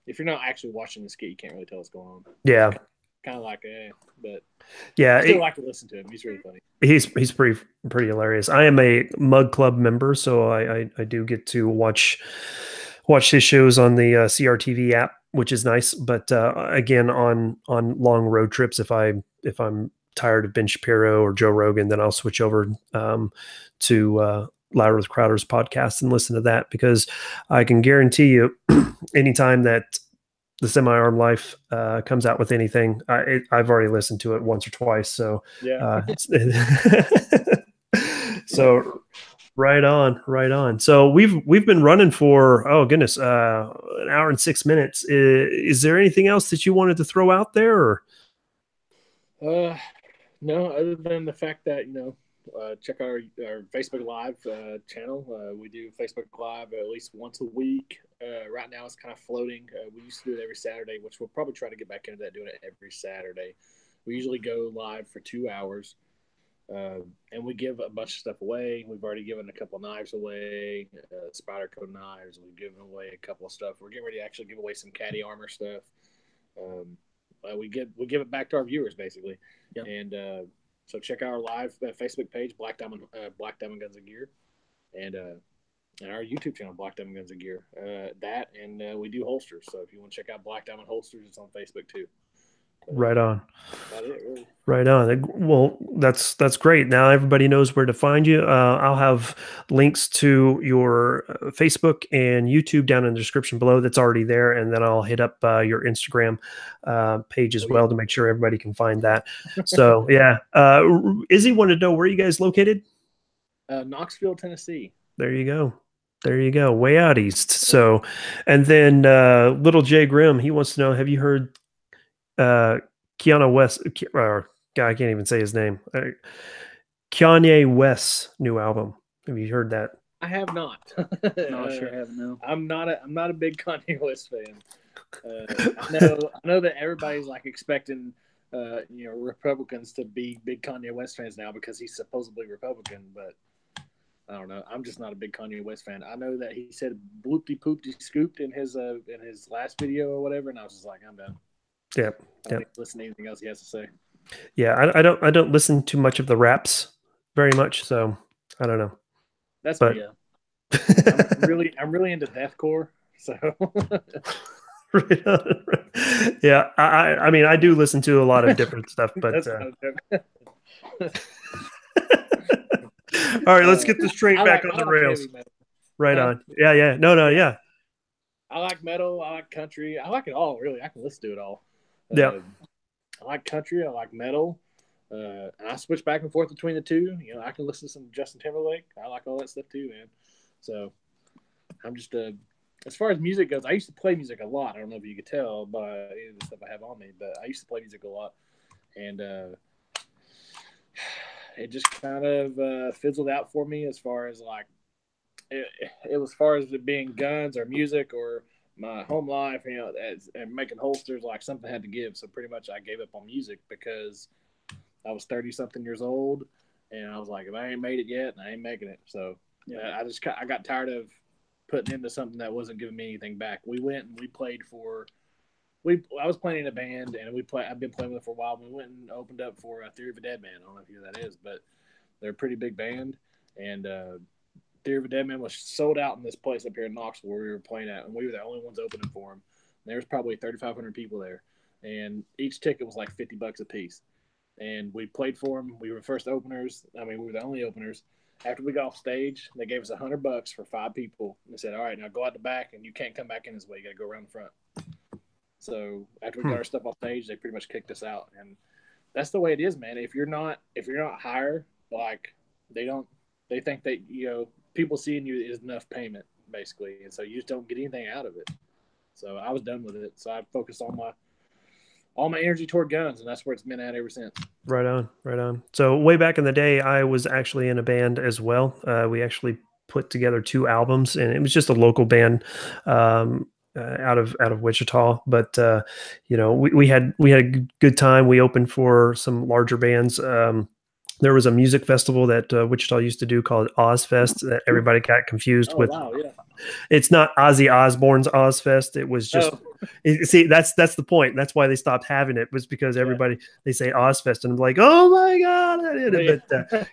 Speaker 2: if you're not actually watching the skit, you can't really tell what's going on.
Speaker 1: Yeah.
Speaker 2: Kind of like, but
Speaker 1: yeah,
Speaker 2: I still like to listen to him. He's really funny.
Speaker 1: He's pretty hilarious. I am a Mug Club member, so I do get to watch his shows on the CRTV app, which is nice. But again, on long road trips, if I'm tired of Ben Shapiro or Joe Rogan, then I'll switch over to Louder with Crowder's podcast and listen to that, because I can guarantee you, anytime that the Semi-Armed Life comes out with anything, I've already listened to it once or twice. So
Speaker 2: yeah.
Speaker 1: So right on. So we've been running for, oh goodness, an hour and 6 minutes. Is there anything else that you wanted to throw out there? Or?
Speaker 2: No, other than the fact that, check out our Facebook Live channel. We do Facebook Live at least once a week. Right now it's kind of floating. We used to do it every Saturday, which we'll probably try to get back into that, doing it every Saturday. We usually go live for 2 hours. And we give a bunch of stuff away. We've already given a couple knives away, spider code knives. We've given away a couple of stuff. We're getting ready to actually give away some caddy armor stuff. We give it back to our viewers, basically. Yep. And so check out our live Facebook page, Black Diamond Guns and Gear, and our YouTube channel, Black Diamond Guns and Gear. We do holsters. So if you want to check out Black Diamond Holsters, it's on Facebook too.
Speaker 1: Right on.
Speaker 2: About it, really.
Speaker 1: Right on. Well, that's great. Now everybody knows where to find you. I'll have links to your Facebook and YouTube down in the description below. That's already there. And then I'll hit up your Instagram page as well to make sure everybody can find that. So yeah. Izzy wanted to know, where are you guys located?
Speaker 2: Knoxville, Tennessee.
Speaker 1: There you go. Way out east. So, and then little Jay Grimm, he wants to know, have you heard Kanye West, I can't even say his name. Kanye West's new album. Have you heard that?
Speaker 2: I have not.
Speaker 3: No, I sure haven't. No,
Speaker 2: I'm not a big Kanye West fan. I know that everybody's like expecting, Republicans to be big Kanye West fans now because he's supposedly Republican, but I don't know. I'm just not a big Kanye West fan. I know that he said bloopty poopty scooped in his last video or whatever, and I was just like, I'm done.
Speaker 1: Yeah.
Speaker 2: I don't listen to anything else he has to say.
Speaker 1: Yeah, I don't listen to much of the raps very much, so I don't know.
Speaker 2: I'm really into deathcore, so
Speaker 1: yeah. I mean, I do listen to a lot of different stuff, but All right, let's get this train back on
Speaker 2: I
Speaker 1: the
Speaker 2: like
Speaker 1: rails.
Speaker 2: heavy metal.
Speaker 1: Right on. Yeah, yeah. No,
Speaker 2: Yeah.
Speaker 1: yeah.
Speaker 2: I like metal. I like country. I like it all, really. I can listen to it all.
Speaker 1: Yeah.
Speaker 2: I like country. I like metal. I switch back and forth between the two. You know, I can listen to some Justin Timberlake. I like all that stuff too, man. So I'm just as far as music goes, I used to play music a lot. I don't know if you could tell by any of the stuff I have on me, but I used to play music a lot, and it just kind of fizzled out for me as far as like it was as far as it being guns or music or my home life, you know, and making holsters. Like something had to give, so pretty much I gave up on music because I was 30 something years old, and I was like, if I ain't made it yet, I ain't making it. So yeah, I got tired of putting into something that wasn't giving me anything back. We went and we played for. I was playing in a band, and I've been playing with it for a while. We went and opened up for Theory of a Dead Man. I don't know if you know who that is, but they're a pretty big band, and Theory of a Dead Man was sold out in this place up here in Knoxville where we were playing at, and we were the only ones opening for them. And there was probably 3,500 people there, and each ticket was like $50 a piece. And we played for them. We were first openers. I mean, we were the only openers. After we got off stage, they gave us $100 for 5 people. And they said, "All right, now go out the back, and you can't come back in this way. You got to go around the front." So after we got our stuff off stage, they pretty much kicked us out. And that's the way it is, man. If you're not higher, like they think that people seeing you is enough payment basically, and so you just don't get anything out of it. So I was done with it. So I focused on all my energy toward guns, and that's where it's been at ever since.
Speaker 1: Right on, right on. So way back in the day, I was actually in a band as well. We actually put together 2 albums, and it was just a local band out of Wichita. But we had a good time. We opened for some larger bands. There was a music festival that Wichita used to do called Ozfest that everybody got confused with.
Speaker 2: Wow, yeah.
Speaker 1: It's not Ozzy Osbourne's Ozfest. It was just, see, that's the point. That's why they stopped having it, was because everybody, they say Ozfest, and I'm like, oh my God, I did it. But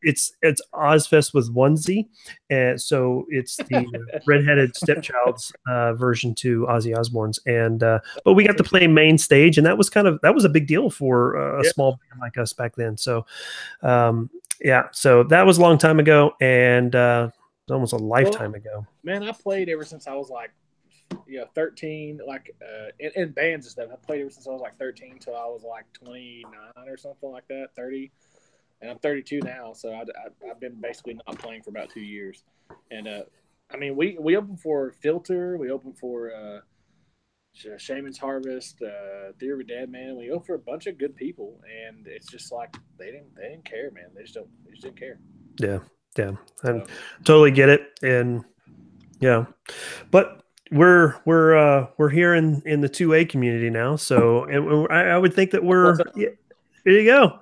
Speaker 1: it's Ozfest with 1 Z. And so it's the redheaded stepchild's version to Ozzy Osbourne's. And, but we got to play main stage, and that was a big deal for a small band like us back then. So, yeah, so that was a long time ago. And, almost a lifetime ago.
Speaker 2: Man, I played ever since I was like 13, like in bands and stuff. I played ever since I was like 13 till I was like 29 or something like that, 30. And I'm 32 now, so I've been basically not playing for about 2 years. And I mean, we opened for Filter, we opened for Shaman's Harvest, Theory of a Dead Man. We opened for a bunch of good people, and it's just like they didn't care, man. They just didn't care.
Speaker 1: Yeah. Yeah, I totally get it, and yeah, but we're here in the 2A community now, so and I would think that there you go.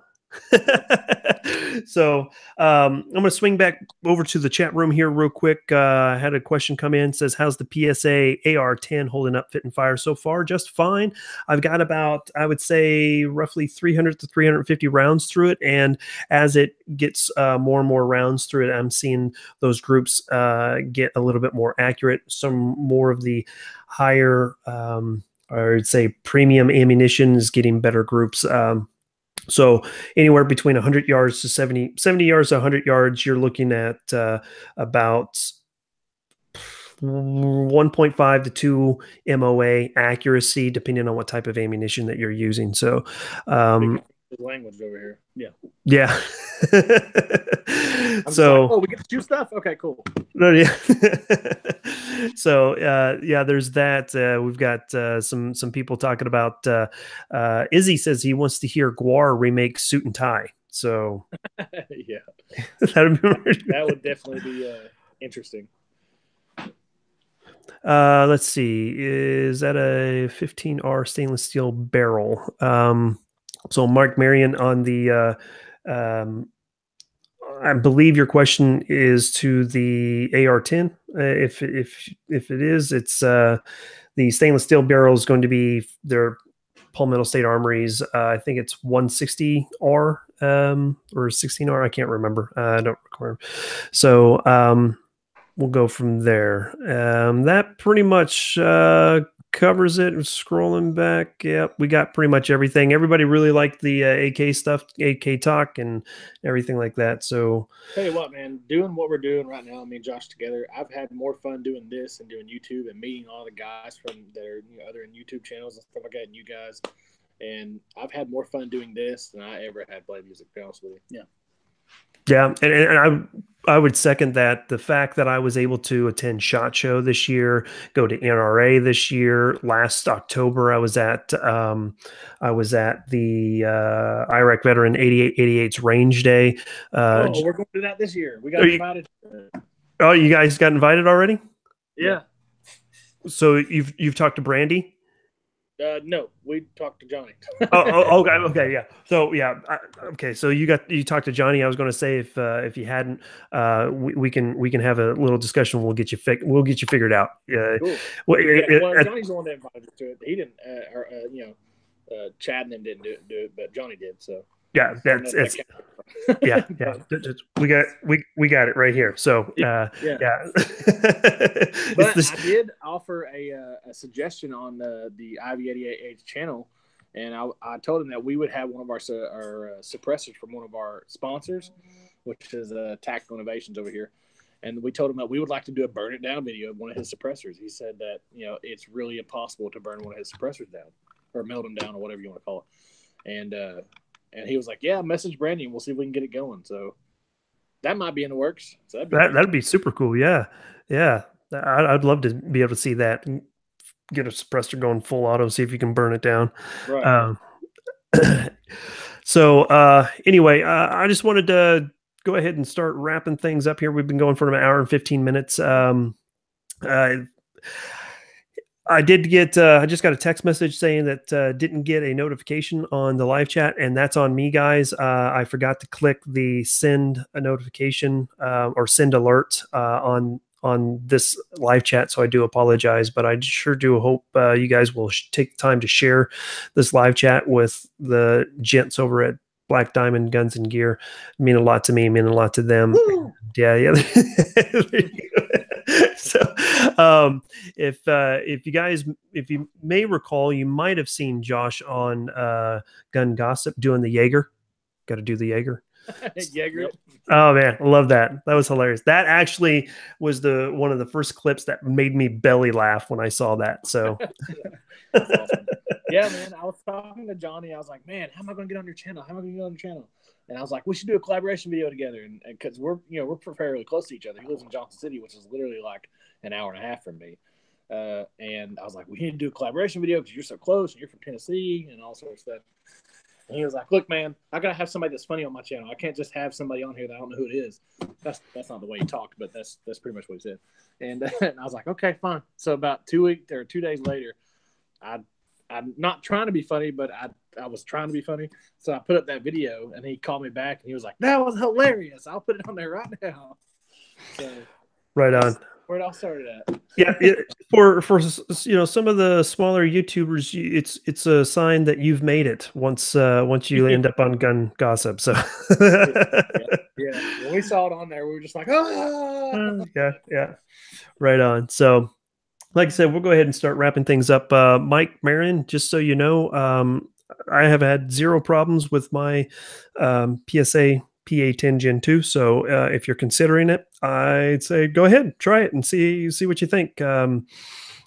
Speaker 1: So I'm going to swing back over to the chat room here real quick. I had a question come in. Says, how's the PSA AR-10 holding up fit and fire so far? Just fine. I've got about, I would say, roughly 300 to 350 rounds through it, and as it gets more and more rounds through it, I'm seeing those groups get a little bit more accurate. Some more of the higher, or I'd say premium ammunition is getting better groups. So anywhere between 100 yards to 70 yards to 100 yards, you're looking at about 1.5 to 2 MOA accuracy, depending on what type of ammunition that you're using. So,
Speaker 2: language over here. Yeah.
Speaker 1: Yeah.
Speaker 2: So, like, we get to choose stuff. Okay, cool.
Speaker 1: No, yeah. So, yeah, there's that. We've got some people talking about. Izzy says he wants to hear Guar remake Suit and Tie. So,
Speaker 2: yeah,
Speaker 1: that
Speaker 2: would definitely be interesting.
Speaker 1: Let's see. Is that a 15R stainless steel barrel? So Mark Marion on the, I believe your question is to the AR-10. If it is, it's the stainless steel barrel is going to be their Palmetto State Armory's. I think it's 160R or 16R. I can't remember. I don't remember. So we'll go from there. That pretty much covers it. Scrolling back, yep, we got pretty much everything. Everybody really liked the AK stuff, AK talk, and everything like that. So,
Speaker 2: tell you what, man, doing what we're doing right now, me and Josh together, I've had more fun doing this and doing YouTube and meeting all the guys from that are other in YouTube channels and stuff like that, and you guys. And I've had more fun doing this than I ever had playing music. To be honest with you.
Speaker 3: Yeah.
Speaker 1: Yeah, and I would second that. The fact that I was able to attend SHOT Show this year, go to NRA this year. Last October, I was at the Iraq Veteran 88's Range Day.
Speaker 2: We're going to do that this year. We got invited.
Speaker 1: Oh, you guys got invited already?
Speaker 2: Yeah.
Speaker 1: So you've talked to Brandy?
Speaker 2: No, we talked to Johnny.
Speaker 1: Okay, yeah. So yeah, okay. So you talked to Johnny. I was going to say if you hadn't, we can have a little discussion. We'll get you figured out.
Speaker 2: Cool. Well, Johnny's the one that invited us to it. He didn't, Chad and them didn't do it, but Johnny did. So
Speaker 1: yeah, yeah. We got it right here. So yeah.
Speaker 2: But I did offer a suggestion on the IV88H channel, and I told him that we would have one of our suppressors from one of our sponsors, which is Tactical Innovations over here. And we told him that we would like to do a burn it down video of one of his suppressors. He said that it's really impossible to burn one of his suppressors down or melt them down or whatever you want to call it. And he was like, "Yeah, message Brandy, and we'll see if we can get it going." So that might be in the works. So
Speaker 1: that'd be super cool. Yeah. I'd love to be able to see that. And get a suppressor going full auto. See if you can burn it down.
Speaker 2: Right.
Speaker 1: So anyway, I just wanted to go ahead and start wrapping things up here. We've been going for an hour and 15 minutes. I did get, I just got a text message saying that didn't get a notification on the live chat, and that's on me, guys. I forgot to click the send a notification or send alert on this live chat, so I do apologize, but I sure do hope you guys will take time to share this live chat with the gents over at Black Diamond Guns and Gear. Mean a lot to me, mean a lot to them.
Speaker 2: Woo!
Speaker 1: Yeah. So if you may recall, you might have seen Josh on Gun Gossip doing the Jaeger. Got to do the Jaeger.
Speaker 2: Jaeger.
Speaker 1: Oh man, I love that. That was hilarious. That actually was one of the first clips that made me belly laugh when I saw that. So
Speaker 2: That's awesome. Yeah, man. I was talking to Johnny. I was like, "Man, how am I going to get on your channel? How am I going to get on your channel?" And I was like, "We should do a collaboration video together." And because we're fairly close to each other. He lives in Johnson City, which is literally like an hour and a half from me. And I was like, "We need to do a collaboration video because you're so close and you're from Tennessee and all sorts of stuff." And he was like, "Look, man, I gotta have somebody that's funny on my channel. I can't just have somebody on here that I don't know who it is." That's not the way he talked, but that's pretty much what he said. And I was like, "Okay, fine." So about 2 days later, I'm not trying to be funny, but I was trying to be funny. So I put up that video, and he called me back, and he was like, "That was hilarious. I'll put it on there right now." So
Speaker 1: right on.
Speaker 2: Where it all started at.
Speaker 1: Yeah, for some of the smaller YouTubers, it's a sign that you've made it once you end up on Gun Gossip. So
Speaker 2: yeah. When we saw it on there, we were just like, "Ah!"
Speaker 1: Yeah, right on. So, like I said, we'll go ahead and start wrapping things up. Mike Marion, just so you know, I have had zero problems with my PSA PA10 Gen 2. So if you're considering it, I'd say go ahead, try it and see what you think.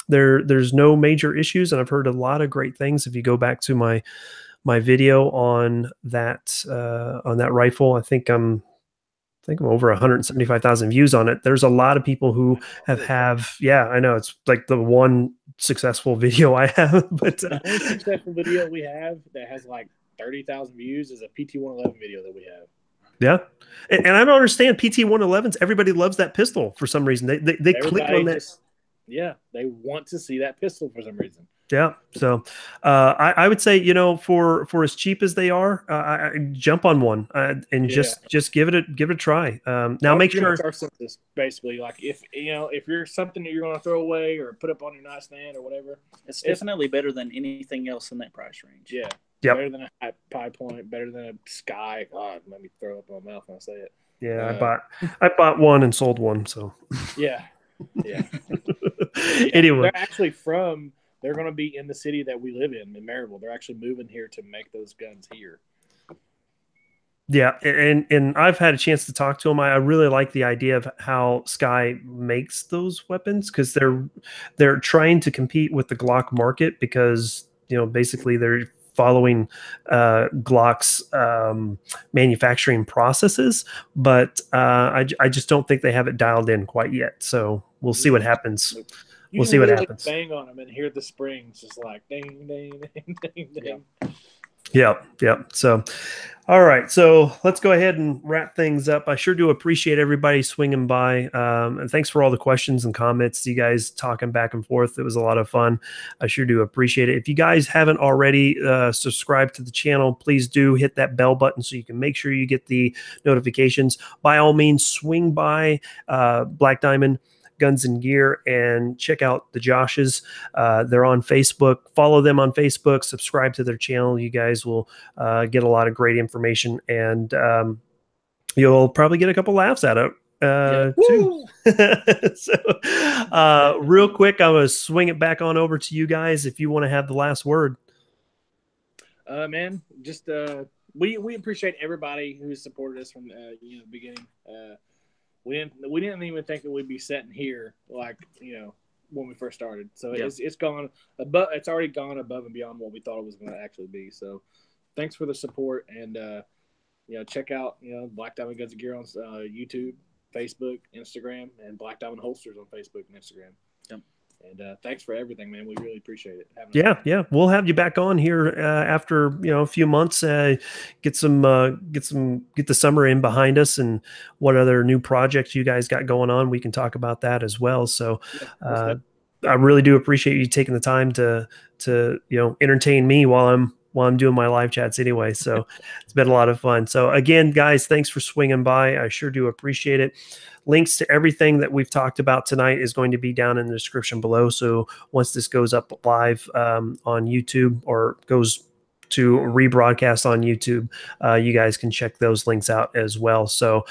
Speaker 1: There's no major issues, and I've heard a lot of great things. If you go back to my video on that rifle, I think I'm over 175,000 views on it. There's a lot of people who have yeah, I know it's like the one successful video I have, but
Speaker 2: the only successful video we have that has like 30,000 views is a PT-111 video that we have.
Speaker 1: Yeah, and I don't understand PT-111s. Everybody loves that pistol for some reason. They click on that.
Speaker 2: Yeah, they want to see that pistol for some reason.
Speaker 1: Yeah, so I would say for as cheap as they are, jump on one and just give it a try. Now make sure
Speaker 2: basically like if you're something that you're going to throw away or put up on your nightstand or whatever,
Speaker 3: it's definitely better than anything else in that price range.
Speaker 2: Yeah.
Speaker 1: Yep.
Speaker 2: Better than a High Point, better than a Sky. God, let me throw up my mouth when I say it.
Speaker 1: Yeah, I bought one and sold one. So
Speaker 2: yeah.
Speaker 1: Anyway,
Speaker 2: they're actually from they're going to be in the city that we live in Maryville. They're actually moving here to make those guns here.
Speaker 1: Yeah, and I've had a chance to talk to him. I really like the idea of how Sky makes those weapons, because they're trying to compete with the Glock market, because basically they're following Glock's manufacturing processes, but I just don't think they have it dialed in quite yet. So we'll see what happens. We'll see what happens.
Speaker 2: Bang on them and hear the springs just like ding, ding, ding, ding, ding.
Speaker 1: Yeah. So, all right. So let's go ahead and wrap things up. I sure do appreciate everybody swinging by. And thanks for all the questions and comments. You guys talking back and forth. It was a lot of fun. I sure do appreciate it. If you guys haven't already subscribed to the channel, please do hit that bell button so you can make sure you get the notifications. By all means, swing by Black Diamond Guns and Gear and check out the Joshes. They're on Facebook. Follow them on Facebook. Subscribe to their channel. You guys will get a lot of great information, and you'll probably get a couple laughs out of it too. So real quick, I'm going to swing it back on over to you guys if you want to have the last word.
Speaker 2: Man, just we appreciate everybody who supported us from the beginning. We didn't even think that we'd be sitting here when we first started. So it's gone above. It's already gone above and beyond what we thought it was going to actually be. So thanks for the support, and check out Black Diamond Guns and Gear on YouTube, Facebook, Instagram, and Black Diamond Holsters on Facebook and Instagram. Yep. And thanks for everything, man. We really appreciate it.
Speaker 1: Yeah. We'll have you back on here after a few months. Get the summer in behind us, and what other new projects you guys got going on. We can talk about that as well. So I really do appreciate you taking the time to entertain me while I'm doing my live chats anyway. So it's been a lot of fun. So again, guys, thanks for swinging by. I sure do appreciate it. Links to everything that we've talked about tonight is going to be down in the description below. So once this goes up live on YouTube, or goes to rebroadcast on YouTube, you guys can check those links out as well. So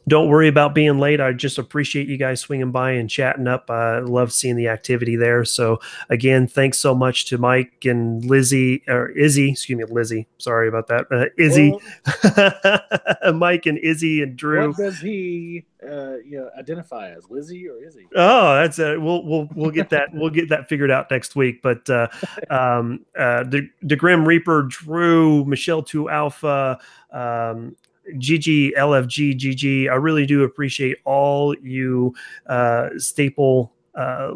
Speaker 1: don't worry about being late. I just appreciate you guys swinging by and chatting up. I love seeing the activity there. So again, thanks so much to Mike and Izzy. Sorry about that. Izzy, Mike and Izzy and Drew.
Speaker 2: What does he identify as, Lizzie or Izzy?
Speaker 1: Oh, that's we'll get that. We'll get that figured out next week. But the Grim Reaper, Drew, Michelle 2 Alpha, GG, LFG, GG. I really do appreciate all you staple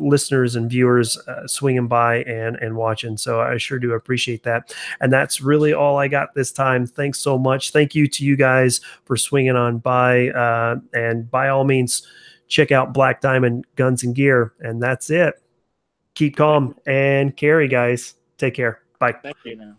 Speaker 1: listeners and viewers swinging by and watching. So I sure do appreciate that. And that's really all I got this time. Thanks so much. Thank you to you guys for swinging on by. And by all means, check out Black Diamond Guns and Gear. And that's it. Keep calm and carry, guys. Take care. Bye.
Speaker 2: Thank you now.